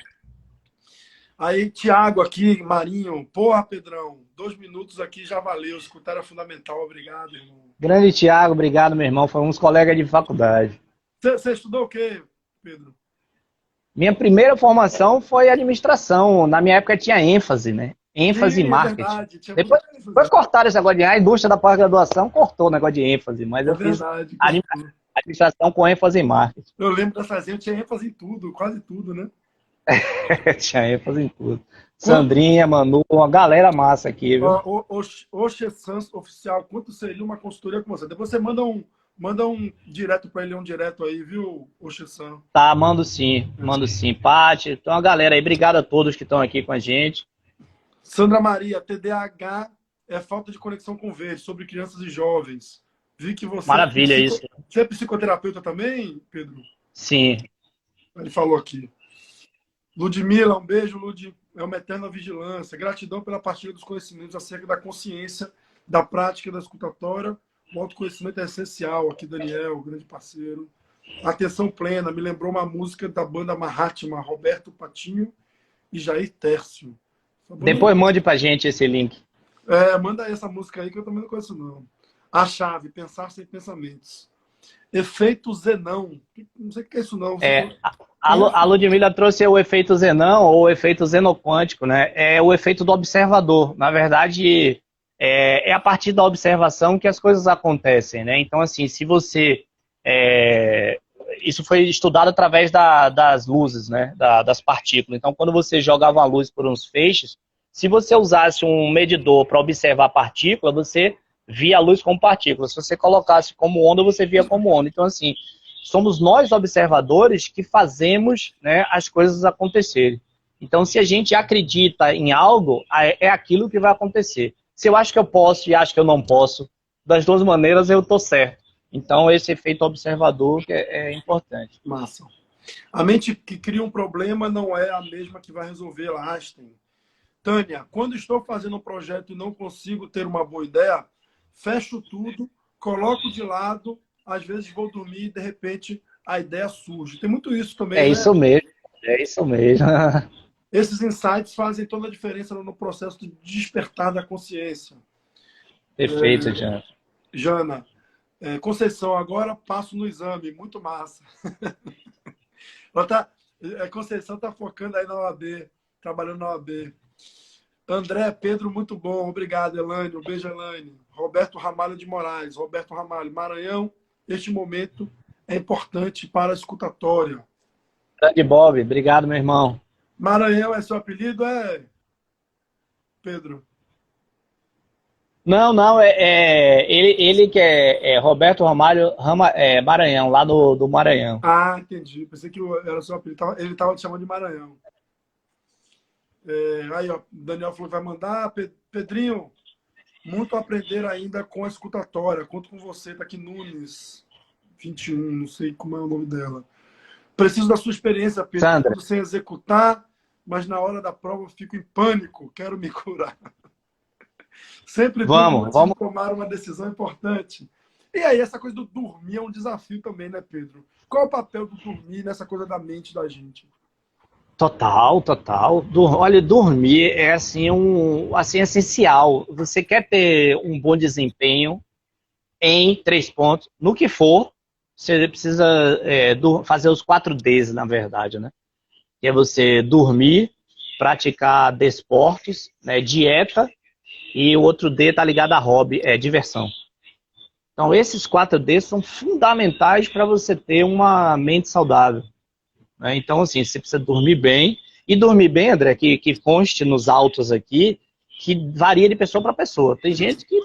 Aí, Tiago aqui, Marinho. Porra, Pedrão, 2 minutos aqui já valeu. Escutar é fundamental. Obrigado, irmão. Grande Tiago, obrigado, meu irmão. Fomos colegas de faculdade. Você estudou o quê, Pedro? Minha primeira formação foi administração. Na minha época tinha ênfase, né? ênfase em marketing. Verdade, depois cortaram esse negócio de a indústria da pós-graduação cortou o negócio de ênfase, mas eu fiz administração com ênfase em marketing. Eu lembro dessa gente, tinha ênfase em tudo, quase tudo, né? Tinha ênfase em tudo. Sandrinha, Manu, uma galera massa aqui, viu? Oxe Sans Oficial, quanto seria uma consultoria com você? Depois você manda um direto para ele, um direto aí, viu, Oxe Sans? Tá, mando sim, Paty. Então, a galera aí, obrigado a todos que estão aqui com a gente. Sandra Maria, TDAH é falta de conexão com o verde, sobre crianças e jovens. Vi que você... Maravilha isso. Você é psicoterapeuta também, Pedro? Sim. Ele falou aqui. Ludmila, um beijo, Lud. É uma eterna vigilância. Gratidão pela partilha dos conhecimentos acerca da consciência, da prática da escutatória. O autoconhecimento é essencial. Aqui, Daniel, grande parceiro. Atenção plena. Me lembrou uma música da banda Mahatma, Roberto Patinho e Jair Tércio. Depois mande pra gente esse link. Manda aí essa música aí que eu também não conheço, não. A chave, pensar sem pensamentos. Efeito Zenão. Não sei o que é isso, não. A Ludmilla trouxe o efeito Zenão, ou o efeito xenoquântico, né? É o efeito do observador. Na verdade, é a partir da observação que as coisas acontecem, né? Então, assim, se você... isso foi estudado através das luzes, né? Das partículas. Então, quando você jogava uma luz por uns feixes, se você usasse um medidor para observar a partícula, você via a luz como partícula. Se você colocasse como onda, você via como onda. Então, assim, somos nós observadores que fazemos, né, as coisas acontecerem. Então, se a gente acredita em algo, é aquilo que vai acontecer. Se eu acho que eu posso e acho que eu não posso, das duas maneiras eu estou certo. Então, esse efeito observador que é importante. Massa. A mente que cria um problema não é a mesma que vai resolver, Einstein. Tânia, quando estou fazendo um projeto e não consigo ter uma boa ideia, fecho tudo, coloco de lado, às vezes vou dormir e de repente a ideia surge. Tem muito isso também, É né? isso mesmo, é isso mesmo. Esses insights fazem toda a diferença no processo de despertar da consciência. Perfeito, Jean. Jana, Conceição, agora passo no exame, muito massa. Conceição está focando aí na OAB, trabalhando na OAB. André, Pedro, muito bom. Obrigado, Elaine. Um beijo, Elaine. Roberto Ramalho de Moraes. Roberto Ramalho, Maranhão, este momento é importante para a escutatória. Grande Bob, obrigado, meu irmão. Maranhão é seu apelido, Pedro? Não, ele que é Roberto Ramalho Maranhão, lá do Maranhão. Ah, entendi. Pensei que era seu apelido. Ele estava te chamando de Maranhão. Aí, ó, Daniel falou que vai mandar. Pedrinho, muito a aprender ainda com a escutatória. Conto com você, tá aqui Nunes 21, não sei como é o nome dela. Preciso da sua experiência, Pedro. Sandra. Sem executar, mas na hora da prova eu fico em pânico. Quero me curar. Sempre vamos tomar uma decisão importante. E aí, essa coisa do dormir é um desafio também, né, Pedro? Qual é o papel do dormir nessa coisa da mente da gente? Total. Olha, dormir é assim essencial. Você quer ter um bom desempenho em 3 pontos, no que for, você precisa fazer os 4 Ds, na verdade, né? Que é você dormir, praticar desportos, né, dieta, e o outro D está ligado a hobby, diversão. Então, esses 4 Ds são fundamentais para você ter uma mente saudável. Né? Então, assim, você precisa dormir bem. E dormir bem, André, que conste nos autos aqui, que varia de pessoa para pessoa. Tem gente que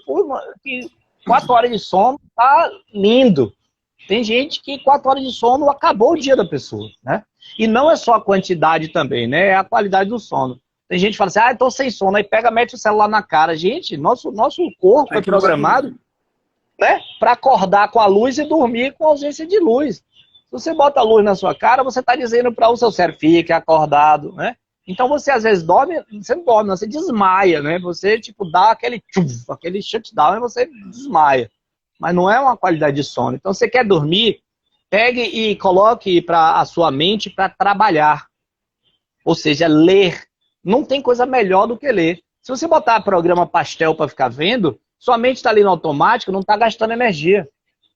4 horas de sono tá lindo. Tem gente que 4 horas de sono acabou o dia da pessoa, né? E não é só a quantidade também, né? É a qualidade do sono. Tem gente que fala assim, tô sem sono, aí mete o celular na cara. Gente, nosso corpo foi programado, né, para acordar com a luz e dormir com a ausência de luz. Se você bota a luz na sua cara, você está dizendo para o seu cérebro, fique acordado, né? Então você às vezes dorme, você não dorme, você desmaia, né? Você dá aquele shutdown e você desmaia. Mas não é uma qualidade de sono. Então você quer dormir, pegue e coloque para a sua mente para trabalhar. Ou seja, ler. Não tem coisa melhor do que ler. Se você botar programa pastel para ficar vendo, sua mente está ali no automático, não está gastando energia.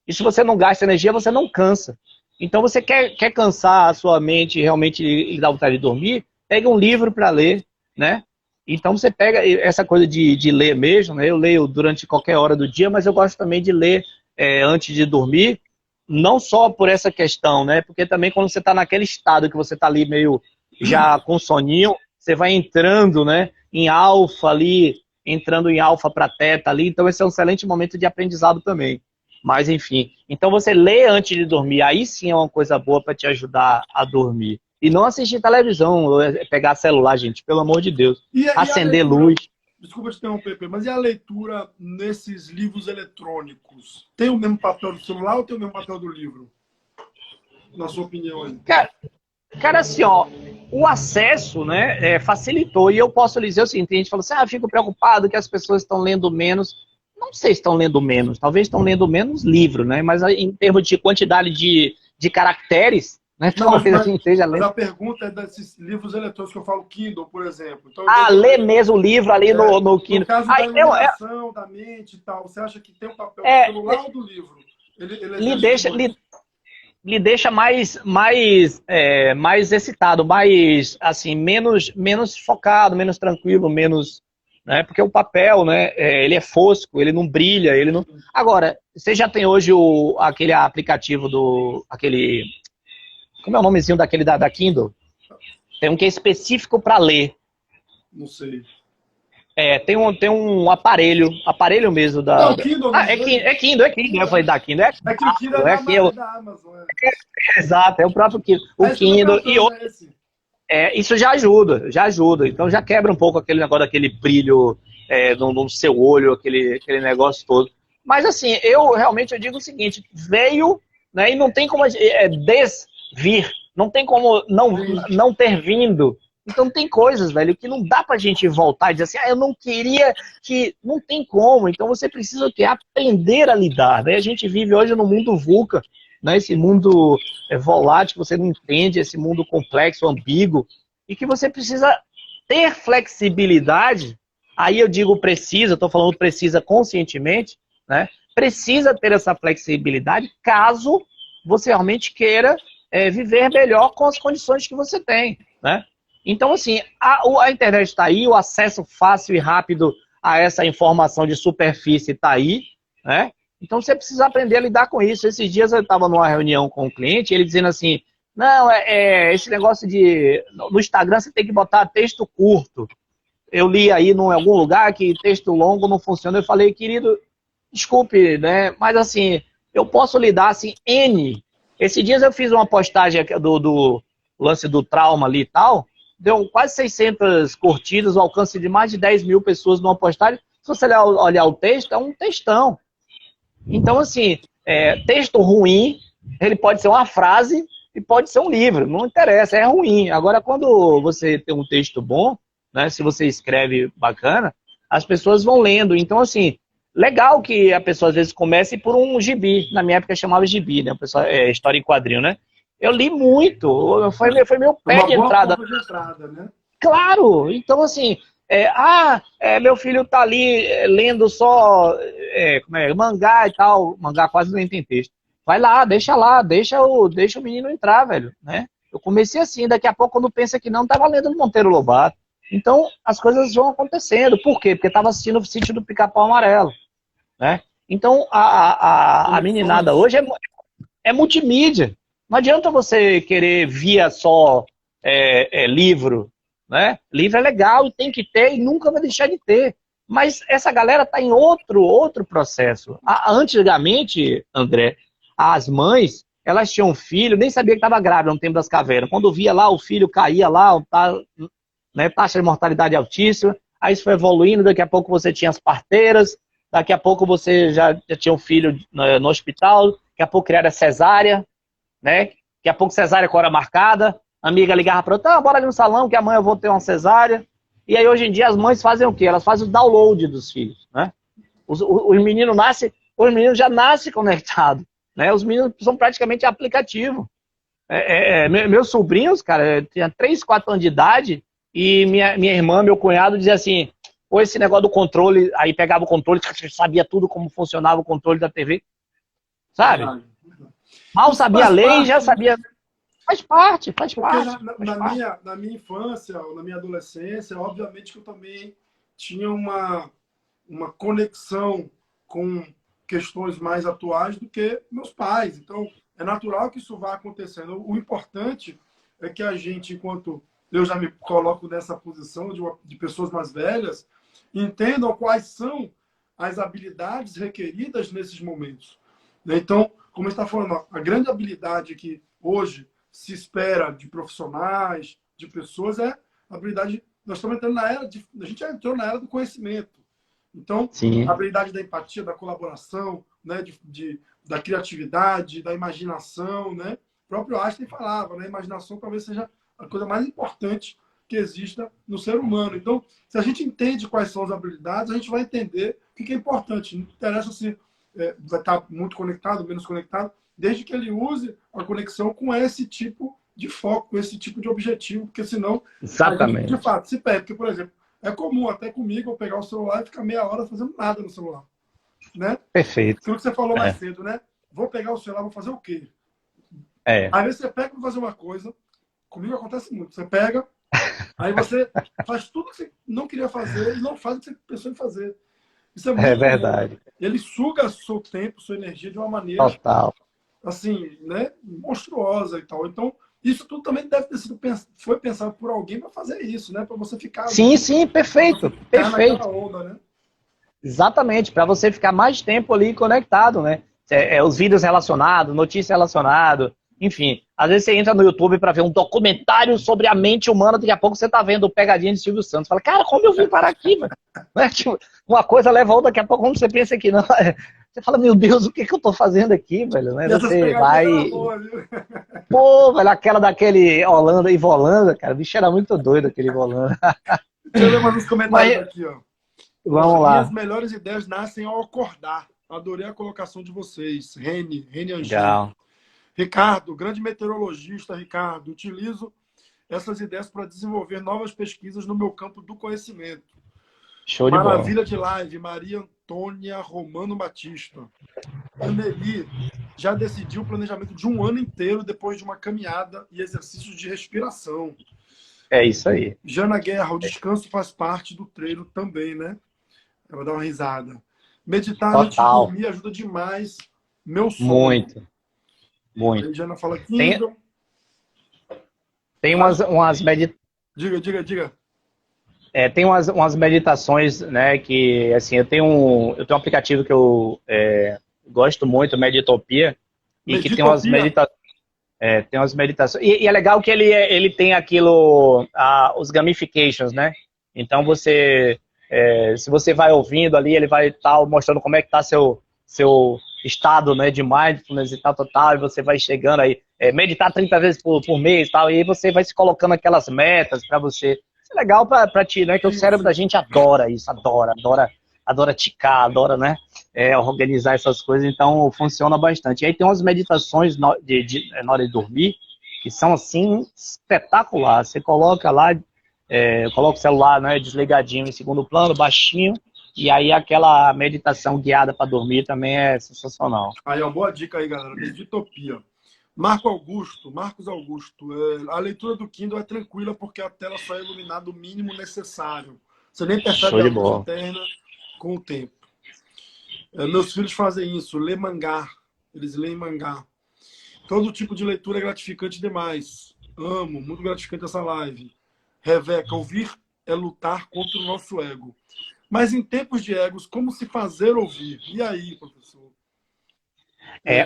E se você não gasta energia, você não cansa. Então você quer cansar a sua mente e realmente lhe dar vontade de dormir, pega um livro para ler, né? Então você pega essa coisa de ler mesmo, né? Eu leio durante qualquer hora do dia, mas eu gosto também de ler antes de dormir, não só por essa questão, né? Porque também quando você está naquele estado que você está ali meio já com soninho, você vai entrando, né, em alfa ali, entrando em alfa para teta ali, então esse é um excelente momento de aprendizado também. Mas enfim, então você lê antes de dormir, aí sim é uma coisa boa para te ajudar a dormir. E não assistir televisão, pegar celular, gente, pelo amor de Deus. Acender luz. Desculpa te interromper, mas e a leitura nesses livros eletrônicos? Tem o mesmo papel do celular ou tem o mesmo papel do livro? Na sua opinião aí. Cara, assim, ó, o acesso, né, facilitou. E eu posso lhe dizer o seguinte, a gente fala assim, fico preocupado que as pessoas estão lendo menos. Não sei se estão lendo menos, talvez estão lendo menos livro, né? Mas em termos de quantidade de caracteres, né? Talvez a gente esteja lendo. Mas a pergunta é desses livros eletrônicos que eu falo, Kindle, por exemplo. Então, ler mesmo o livro ali no Kindle. No caso da iluminação da mente e tal, você acha que tem um papel do celular ou do livro? Lhe deixa mais excitado, mais assim, menos focado, menos tranquilo, menos, né? Porque o papel, né, ele é fosco, ele não brilha, ele não. Agora, você já tem hoje aquele aplicativo como é o nomezinho daquele da Kindle? Tem um que é específico para ler. Não sei. Tem um aparelho mesmo da. Não, Kindle, é Kindle. Eu falei da Kindle. É que o Kindle é da Amazon. Exato, é o próprio Kindle. O Kindle e outro. Isso já ajuda. Então já quebra um pouco aquele negócio daquele brilho no seu olho, aquele negócio todo. Mas assim, eu digo o seguinte, veio, né, e não tem como desvir. Não tem como não ter vindo. Então tem coisas, velho, que não dá pra gente voltar e dizer assim, eu não queria que... Não tem como. Então você precisa o quê? Aprender a lidar, né? A gente vive hoje no mundo VUCA, né? Esse mundo volátil que você não entende, esse mundo complexo, ambíguo, e que você precisa ter flexibilidade. Aí eu digo precisa, estou falando precisa conscientemente, né? Precisa ter essa flexibilidade caso você realmente queira viver melhor com as condições que você tem, né? Então, assim, a internet está aí, o acesso fácil e rápido a essa informação de superfície está aí, né? Então, você precisa aprender a lidar com isso. Esses dias eu estava numa reunião com um cliente, ele dizendo assim, não, esse negócio de... No Instagram você tem que botar texto curto. Eu li aí em algum lugar que texto longo não funciona. Eu falei, querido, desculpe, né? Mas, assim, eu posso lidar, assim, N. Esses dias eu fiz uma postagem do lance do trauma ali e tal, deu quase 600 curtidas, o alcance de mais de 10 mil pessoas numa postagem. Se você olhar o texto, é um textão. Então, assim, texto ruim, ele pode ser uma frase e pode ser um livro, não interessa, é ruim. Agora, quando você tem um texto bom, né, se você escreve bacana, as pessoas vão lendo. Então, assim, legal que a pessoa às vezes comece por um gibi. Na minha época chamava gibi, né? História em quadrinho, né? Eu li muito, foi meu pé de entrada. Uma boa porta de entrada, né? Claro, então assim, meu filho tá ali lendo só mangá e tal, mangá quase nem tem texto. Vai lá, deixa o menino entrar, velho, né? Eu comecei assim, daqui a pouco quando pensa que não, tava lendo no Monteiro Lobato. Então, as coisas vão acontecendo. Por quê? Porque tava assistindo o Sítio do Pica-Pau Amarelo, né? Então, a meninada hoje é multimídia. Não adianta você querer via só livro, né? Livro é legal e tem que ter e nunca vai deixar de ter. Mas essa galera está em outro processo. Antigamente, André, as mães, elas tinham um filho, nem sabia que estava grávida no tempo das cavernas. Quando via lá, o filho caía lá, né, taxa de mortalidade altíssima, aí isso foi evoluindo, daqui a pouco você tinha as parteiras, daqui a pouco você já tinha um filho no hospital, daqui a pouco criaram a cesárea, né? Daqui a pouco cesárea com hora marcada, a amiga ligava para outra, bora ali no salão que amanhã eu vou ter uma cesárea. E aí hoje em dia as mães fazem o quê? Elas fazem o download dos filhos, né? Os meninos já nascem conectados, né? Os meninos são praticamente aplicativo. Meus sobrinhos, cara, tinha 3, 4 anos de idade e minha irmã, meu cunhado dizia assim, ou esse negócio do controle, aí pegava o controle, sabia tudo como funcionava o controle da TV, sabe? Mal sabia ler e já sabia. Faz parte. Na minha infância, ou na minha adolescência, obviamente que eu também tinha uma conexão com questões mais atuais do que meus pais. Então, é natural que isso vá acontecendo. O importante é que a gente, enquanto eu já me coloco nessa posição de pessoas mais velhas, entendam quais são as habilidades requeridas nesses momentos. Então, como está falando, a grande habilidade que hoje se espera de profissionais, de pessoas, é a habilidade. Nós estamos entrando na era a gente já entrou na era do conhecimento. Então, sim, a habilidade da empatia, da colaboração, né, da criatividade, da imaginação, né? O próprio Einstein falava, né? A imaginação talvez seja a coisa mais importante que exista no ser humano. Então, se a gente entende quais são as habilidades, a gente vai entender o que é importante. Não interessa se vai estar muito conectado, menos conectado, desde que ele use a conexão com esse tipo de foco, com esse tipo de objetivo, porque senão, exatamente, a gente, de fato, se perde. Porque, por exemplo, é comum até comigo eu pegar o celular e ficar meia hora fazendo nada no celular. Né? Perfeito. Aquilo que você falou mais cedo, né? Vou pegar o celular, vou fazer o quê? Às vezes você pega para fazer uma coisa, comigo acontece muito, você pega, aí você faz tudo que você não queria fazer e não faz o que você pensou em fazer. Isso é muito verdade. bom. Ele suga seu tempo, sua energia de uma maneira total, assim, né, monstruosa e tal. Então, isso tudo também deve ter sido foi pensado por alguém para fazer isso, né? Para você ficar sim, perfeito. naquela onda, né? Exatamente, para você ficar mais tempo ali conectado, né? Os vídeos relacionados, notícias relacionadas, enfim. Às vezes você entra no YouTube para ver um documentário sobre a mente humana, daqui a pouco você tá vendo o Pegadinha de Silvio Santos. Fala, cara, como eu vim parar aqui, mano? Né? Tipo, uma coisa leva a outra, daqui a pouco quando você pensa que não, Você fala, meu Deus, o que que eu tô fazendo aqui, velho? Né? Você vai... Boa, viu? Pô, velho, aquela daquele Holanda, Ivo Holanda, cara, o bicho era muito doido, aquele Ivo Holanda. Deixa eu ler mais uns comentários Mas, aqui, ó. vamos Minhas lá. melhores ideias nascem ao acordar. Adorei a colocação de vocês. Rene Angel. Legal. Ricardo, grande meteorologista, Ricardo. Utilizo essas ideias para desenvolver novas pesquisas no meu campo do conhecimento. Show de bola. Maravilha de live, Maria Antônia Romano Batista. Anneli já decidiu o planejamento de um ano inteiro depois de uma caminhada e exercícios de respiração. É isso aí. Jana Guerra, o descanso faz parte do treino também, né? Eu vou dar uma risada. Meditar antes de Total. dormir ajuda demais meu sono. Muito. Muito. Aí Jana fala Kindle. Tem umas meditações. Diga. Tem umas meditações, né, que, assim, eu tenho um aplicativo que eu gosto muito, Meditopia, e que tem umas meditações. Tem umas meditações. E é legal que ele tem aquilo, os gamifications, né? Então se você vai ouvindo ali, ele vai estar mostrando como é que tá seu estado, né, de mindfulness e tal, e você vai chegando aí, meditar 30 vezes por mês e tal, e aí você vai se colocando aquelas metas para você. Isso é legal para ti, né? Que o cérebro da gente adora isso, adora ticar, adora, né? Organizar essas coisas, então funciona bastante. E aí tem umas meditações na hora de dormir que são assim espetaculares. Você coloca lá, coloca o celular, né, desligadinho em segundo plano, baixinho, e aí aquela meditação guiada para dormir também é sensacional. Aí, uma boa dica aí, galera. Meditopia. Marcos Augusto. A leitura do Kindle é tranquila porque a tela só é iluminada o mínimo necessário. Você nem percebe a luz interna com o tempo. Meus filhos fazem isso, lê mangá. Eles leem mangá. Todo tipo de leitura é gratificante demais. Amo, muito gratificante essa live. Rebeca, ouvir é lutar contra o nosso ego. Mas em tempos de egos, como se fazer ouvir? E aí, professor?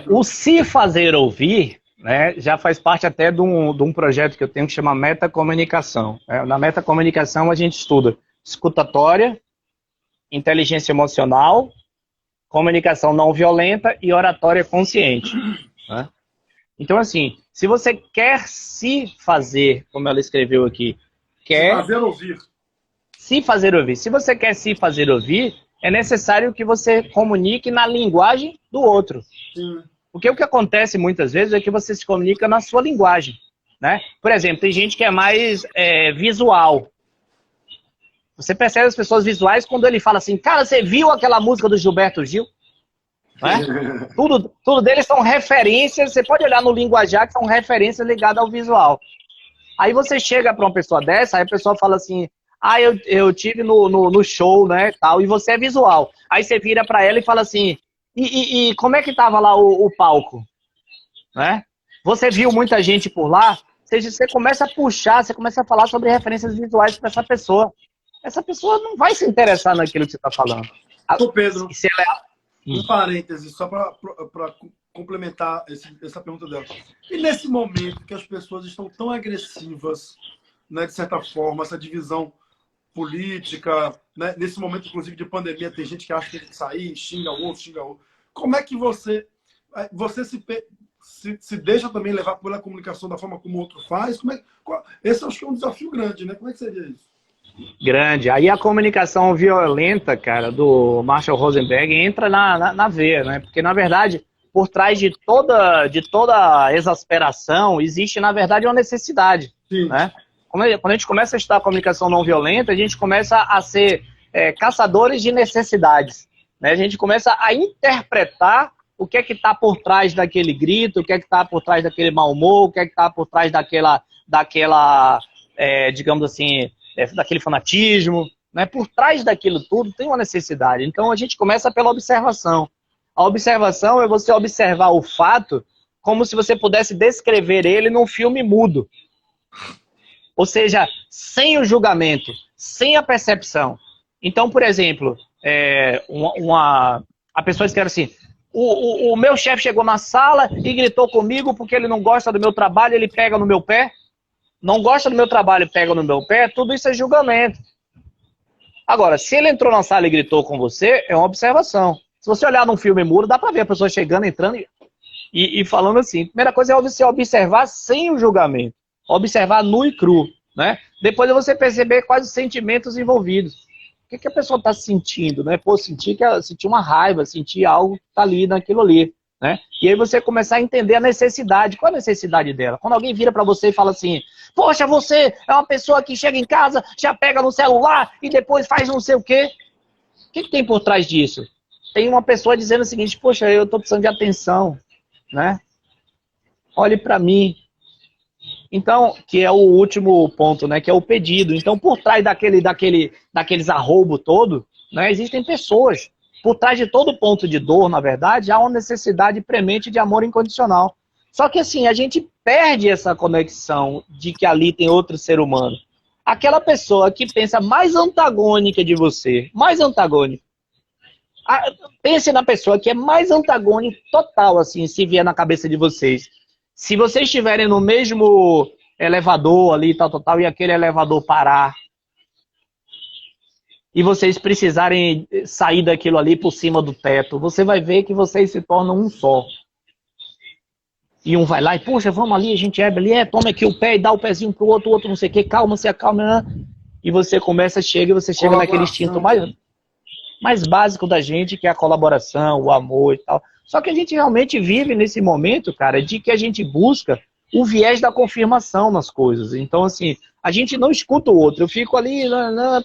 O se fazer ouvir, né, já faz parte até de um projeto que eu tenho que chama Metacomunicação. Na Metacomunicação a gente estuda escutatória, inteligência emocional, comunicação não violenta e oratória consciente. Né? Então, assim, se você quer se fazer, como ela escreveu aqui, fazer ouvir. Se fazer ouvir. Se você quer se fazer ouvir, é necessário que você comunique na linguagem do outro. Sim. Porque o que acontece muitas vezes é que você se comunica na sua linguagem. Né? Por exemplo, tem gente que é mais visual. Você percebe as pessoas visuais quando ele fala assim, cara, você viu aquela música do Gilberto Gil? Né? Tudo deles são referências, você pode olhar no linguajar que são referências ligadas ao visual. Aí você chega para uma pessoa dessa, aí a pessoa fala assim, eu tive no show, né, tal, e você é visual. Aí você vira para ela e fala assim, e como é que tava lá o palco? Né? Você viu muita gente por lá? Você começa a puxar, você começa a falar sobre referências visuais para essa pessoa. Essa pessoa não vai se interessar naquilo que você está falando. Ô Pedro, se ela... um parêntese, só para complementar essa pergunta dela. E nesse momento que as pessoas estão tão agressivas, né, de certa forma, essa divisão política, né, nesse momento, inclusive, de pandemia, tem gente que acha que tem que sair, xinga o outro. Como é que você se deixa também levar pela comunicação da forma como o outro faz? Esse eu acho que é um desafio grande, né? Como é que seria isso? Grande. Aí a comunicação violenta, cara, do Marshall Rosenberg entra na veia, né? Porque, na verdade, por trás de toda exasperação, existe, na verdade, uma necessidade. Sim. Né? Quando a gente começa a estudar a comunicação não violenta, a gente começa a ser caçadores de necessidades. Né? A gente começa a interpretar o que é que está por trás daquele grito, o que é que está por trás daquele mau humor, o que é que está por trás daquela digamos assim, daquele fanatismo. Né? Por trás daquilo tudo tem uma necessidade. Então a gente começa pela observação. A observação é você observar o fato como se você pudesse descrever ele num filme mudo. Ou seja, sem o julgamento, sem a percepção. Então, por exemplo, a pessoa escreve assim, o meu chefe chegou na sala e gritou comigo porque ele não gosta do meu trabalho, ele pega no meu pé. Não gosta do meu trabalho e pega no meu pé, tudo isso é julgamento. Agora, se ele entrou na sala e gritou com você, é uma observação. Se você olhar num filme mudo, dá pra ver a pessoa chegando, entrando e falando assim. Primeira coisa é você observar sem o julgamento. Observar nu e cru, né? Depois é você perceber quais os sentimentos envolvidos. O que a pessoa está sentindo, né? Pô, sentir uma raiva, sentir algo que está ali naquilo ali, né? E aí você começar a entender a necessidade. Qual a necessidade dela? Quando alguém vira para você e fala assim, poxa, você é uma pessoa que chega em casa, já pega no celular e depois faz não sei o quê. O que tem por trás disso? Tem uma pessoa dizendo o seguinte, poxa, eu estou precisando de atenção, né? Olhe para mim. Então, que é o último ponto, né? Que é o pedido. Então, por trás daqueles arrobo todo, né? Existem pessoas. Por trás de todo ponto de dor, na verdade, há uma necessidade premente de amor incondicional. Só que assim, a gente perde essa conexão de que ali tem outro ser humano. Aquela pessoa que pensa mais antagônica de você, mais antagônica. Pense na pessoa que é mais antagônica total, assim, se vier na cabeça de vocês. Se vocês estiverem no mesmo elevador ali, tal, e aquele elevador parar, e vocês precisarem sair daquilo ali por cima do teto, você vai ver que vocês se tornam um só. E um vai lá e, poxa, vamos ali, a gente abre ali, toma aqui o pé e dá o pezinho pro outro, o outro não sei o que, calma, se acalma, né? E você chega naquele instinto mais básico da gente, que é a colaboração, o amor e tal. Só que a gente realmente vive nesse momento, cara, de que a gente busca o viés da confirmação nas coisas. Então, assim, a gente não escuta o outro. Eu fico ali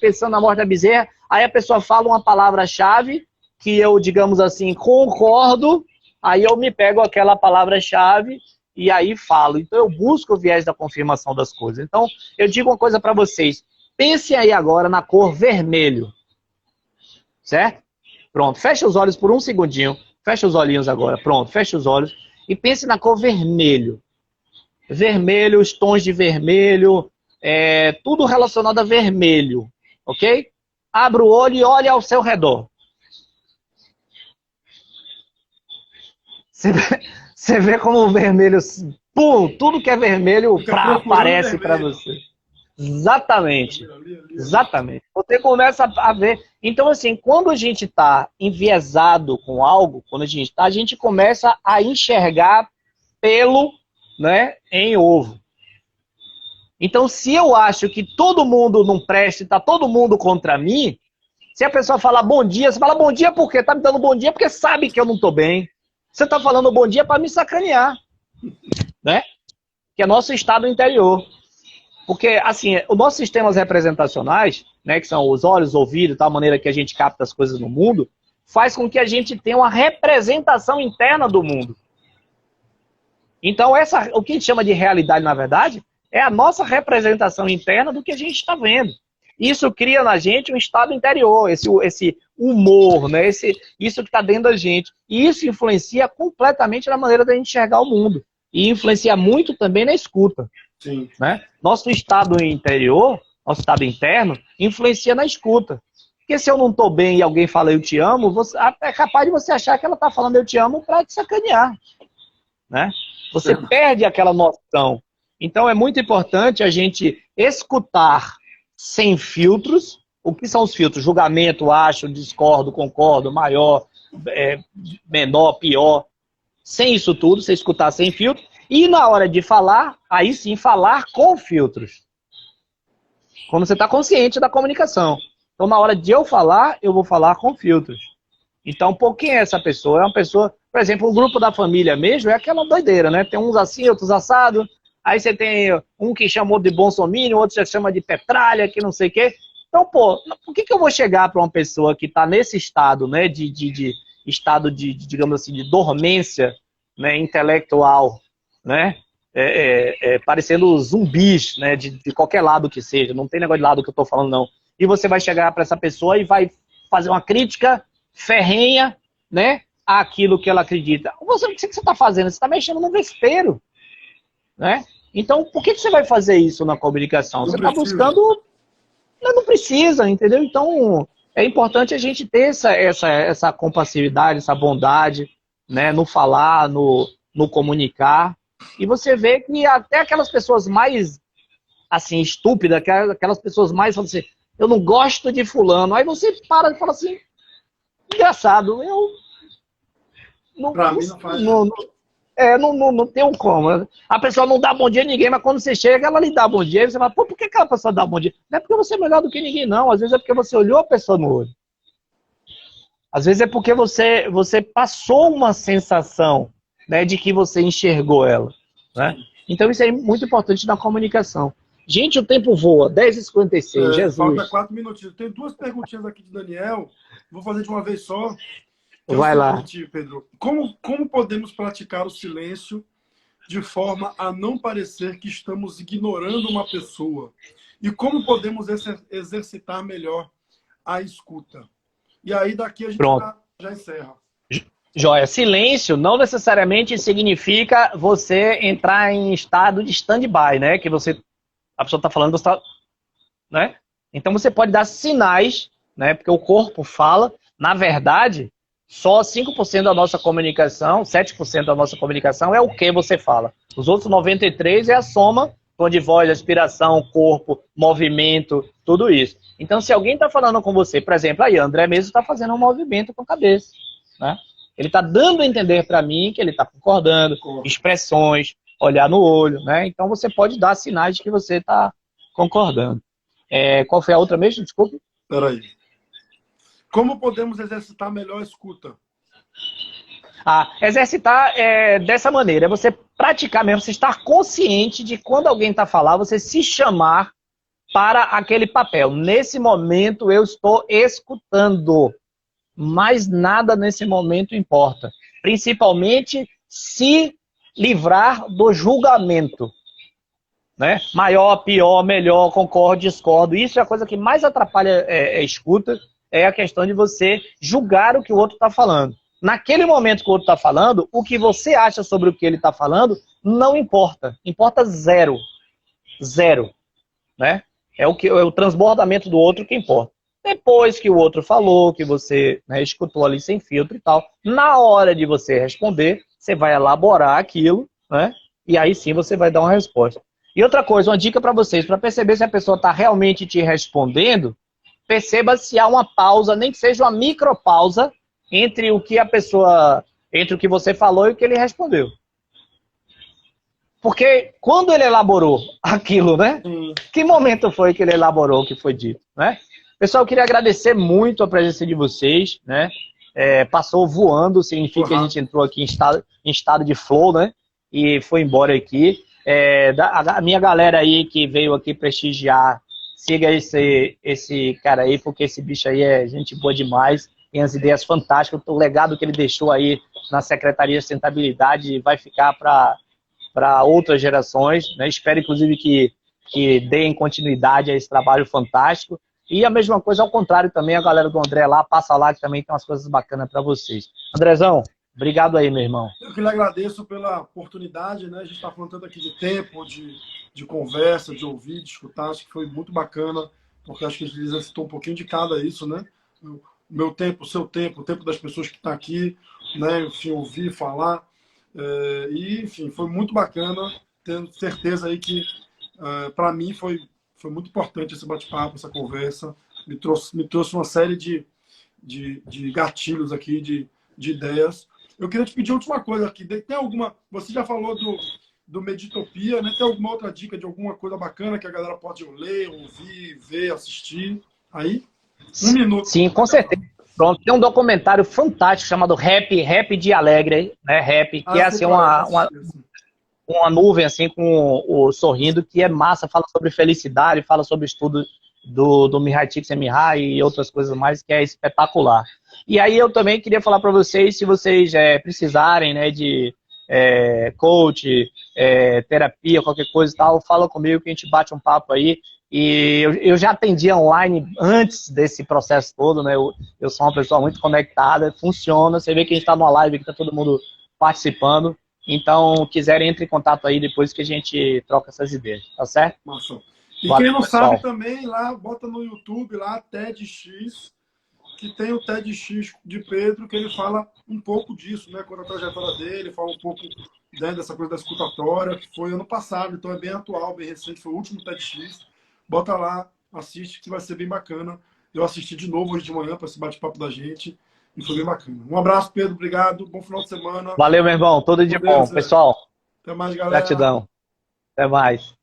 pensando na morte da bezerra, aí a pessoa fala uma palavra-chave que eu, digamos assim, concordo, aí eu me pego aquela palavra-chave e aí falo. Então, eu busco o viés da confirmação das coisas. Então, eu digo uma coisa para vocês. Pensem aí agora na cor vermelho. Certo? Pronto, fecha os olhos por um segundinho. Fecha os olhinhos agora. Pronto, fecha os olhos. E pense na cor vermelho. Vermelho, os tons de vermelho, tudo relacionado a vermelho. Ok? Abra o olho e olhe ao seu redor. Você vê como o vermelho... Pum, tudo que é vermelho aparece para você. Exatamente. Exatamente. Você começa a ver. Então, assim, quando a gente está enviesado com algo, a gente começa a enxergar pelo, né, em ovo. Então, se eu acho que todo mundo não presta, está todo mundo contra mim, se a pessoa falar bom dia, você fala bom dia por quê? Está me dando bom dia porque sabe que eu não estou bem. Você está falando bom dia para me sacanear, né? Que é nosso estado interior. Porque, assim, os nossos sistemas representacionais, né, que são os olhos, ouvidos, tal maneira que a gente capta as coisas no mundo, faz com que a gente tenha uma representação interna do mundo. Então, o que a gente chama de realidade, na verdade, é a nossa representação interna do que a gente está vendo. Isso cria na gente um estado interior, esse humor, né, isso que está dentro da gente. E isso influencia completamente na maneira da gente enxergar o mundo. E influencia muito também na escuta. Sim. Né? Nosso estado interior, nosso estado interno, influencia na escuta. Porque se eu não estou bem e alguém fala eu te amo, é capaz de você achar que ela está falando eu te amo para te sacanear. Né? Você perde aquela noção. Então é muito importante a gente escutar sem filtros. O que são os filtros? Julgamento, acho, discordo, concordo, maior, menor, pior. Sem isso tudo, você escutar sem filtro. E na hora de falar, aí sim falar com filtros. Quando você está consciente da comunicação. Então na hora de eu falar, eu vou falar com filtros. Então, por quem é essa pessoa? É uma pessoa, por exemplo, o grupo da família mesmo é aquela doideira, né? Tem uns assim, outros assados. Aí você tem um que chamou de bolsominion, outro já chama de petralha, que não sei o quê. Então, pô, por que eu vou chegar para uma pessoa que está nesse estado, né, estado de, digamos assim, de dormência, né, intelectual, né, parecendo zumbis, né, de qualquer lado que seja, não tem negócio de lado que eu estou falando, não. E você vai chegar para essa pessoa e vai fazer uma crítica ferrenha, né, àquilo que ela acredita. O que você está fazendo? Você está mexendo no vespeiro, né? Então, por que você vai fazer isso na comunicação? Você está buscando... Não precisa, entendeu? Então, é importante a gente ter essa compassividade, essa bondade, né, no falar, no comunicar. E você vê que até aquelas pessoas mais, assim, estúpidas, aquelas pessoas mais, falam assim, eu não gosto de fulano. Aí você para e fala assim, engraçado, Não, Para mim não faz. não tem um como. A pessoa não dá bom dia a ninguém, mas quando você chega, ela lhe dá bom dia. E você fala, pô, por que aquela pessoa dá bom dia? Não é porque você é melhor do que ninguém, não. Às vezes é porque você olhou a pessoa no olho. Às vezes é porque você passou uma sensação, né, de que você enxergou ela. Né? Então isso é muito importante na comunicação. Gente, o tempo voa. 10h56, Falta Jesus. 4 minutinhos. Tem duas perguntinhas aqui de Daniel. Vou fazer de uma vez só. Que é o Vai lá. seguinte, Pedro. Como podemos praticar o silêncio de forma a não parecer que estamos ignorando uma pessoa? E como podemos exercitar melhor a escuta? E aí daqui a gente já encerra. Joia, silêncio não necessariamente significa você entrar em estado de stand-by, né? Que a pessoa está falando, você tá, né? Então você pode dar sinais, né? Porque o corpo fala. Na verdade, só 5% da nossa comunicação, 7% da nossa comunicação é o que você fala. Os outros 93% é a soma tom de voz, respiração, corpo, movimento, tudo isso. Então, se alguém está falando com você, por exemplo, aí André mesmo está fazendo um movimento com a cabeça, né? Ele está dando a entender para mim que ele está concordando, expressões, olhar no olho, né? Então você pode dar sinais de que você está concordando. Qual foi a outra mesmo? Desculpe. Peraí. Como podemos exercitar melhor a escuta? Exercitar dessa maneira. É você praticar mesmo, você estar consciente de quando alguém está falando, você se chamar para aquele papel. Nesse momento eu estou escutando. Mais nada nesse momento importa. Principalmente se livrar do julgamento. Né? Maior, pior, melhor, concordo, discordo. Isso é a coisa que mais atrapalha a escuta, é a questão de você julgar o que o outro está falando. Naquele momento que o outro está falando, o que você acha sobre o que ele está falando não importa. Importa zero. Zero. Né? É o transbordamento do outro que importa. Depois que o outro falou, que você, né, escutou ali sem filtro e tal, na hora de você responder, você vai elaborar aquilo, né? E aí sim você vai dar uma resposta. E outra coisa, uma dica para vocês, para perceber se a pessoa está realmente te respondendo, perceba se há uma pausa, nem que seja uma micropausa, entre o que você falou e o que ele respondeu. Porque quando ele elaborou aquilo, né? Que momento foi que ele elaborou o que foi dito, né? Pessoal, eu queria agradecer muito a presença de vocês, né? Passou voando, significa que a gente entrou aqui em estado de flow, né? E foi embora aqui. A minha galera aí que veio aqui prestigiar, siga esse cara aí, porque esse bicho aí é gente boa demais, tem as ideias fantásticas, o legado que ele deixou aí na Secretaria de Sustentabilidade vai ficar para outras gerações, né? Espero, inclusive, que deem continuidade a esse trabalho fantástico. E a mesma coisa ao contrário também, a galera do André lá, passa lá que também tem umas coisas bacanas para vocês. Andrezão, obrigado aí, meu irmão. Eu que lhe agradeço pela oportunidade, né? A gente está falando tanto aqui de tempo, de conversa, de ouvir, de escutar. Acho que foi muito bacana, porque acho que a gente exercitou um pouquinho de cada isso, né? O meu tempo, o seu tempo, o tempo das pessoas que estão aqui, né? Enfim, ouvir, falar. E, enfim, foi muito bacana. Tenho certeza aí que, para mim, foi muito importante esse bate-papo, essa conversa. Me trouxe uma série de gatilhos aqui, de ideias. Eu queria te pedir a última coisa aqui. Tem alguma... Você já falou do Meditopia, né? Tem alguma outra dica de alguma coisa bacana que a galera pode ler, ouvir, ver, assistir? Aí, 1 minuto. Sim, com certeza. Pronto, tem um documentário fantástico chamado Rap de Alegre, né? Rap, que é assim uma nuvem assim com o sorrindo, que é massa, fala sobre felicidade, fala sobre o estudo do Mihaly Csikszentmihalyi e outras coisas mais, que é espetacular. E aí eu também queria falar para vocês, se vocês precisarem, né, de coach, terapia, qualquer coisa e tal, fala comigo que a gente bate um papo aí. E eu já atendi online antes desse processo todo, né? Eu sou uma pessoa muito conectada, funciona. Você vê que a gente está numa live que está todo mundo participando. Então, quiserem, entre em contato aí depois que a gente troca essas ideias, tá certo? Nossa. E Valeu, quem não pessoal. sabe também, lá, bota no YouTube, lá, TEDx, que tem o TEDx de Pedro, que ele fala um pouco disso, né? Quando a trajetória dele, fala um pouco, né, dessa coisa da escutatória, que foi ano passado, então é bem atual, bem recente, foi o último TEDx. Bota lá, assiste, que vai ser bem bacana. Eu assisti de novo hoje de manhã para esse bate-papo da gente. E foi bem bacana. Um abraço, Pedro. Obrigado. Bom final de semana. Valeu, meu irmão. Tudo de bom. Beleza. Pessoal, Até mais, galera. gratidão. Até mais.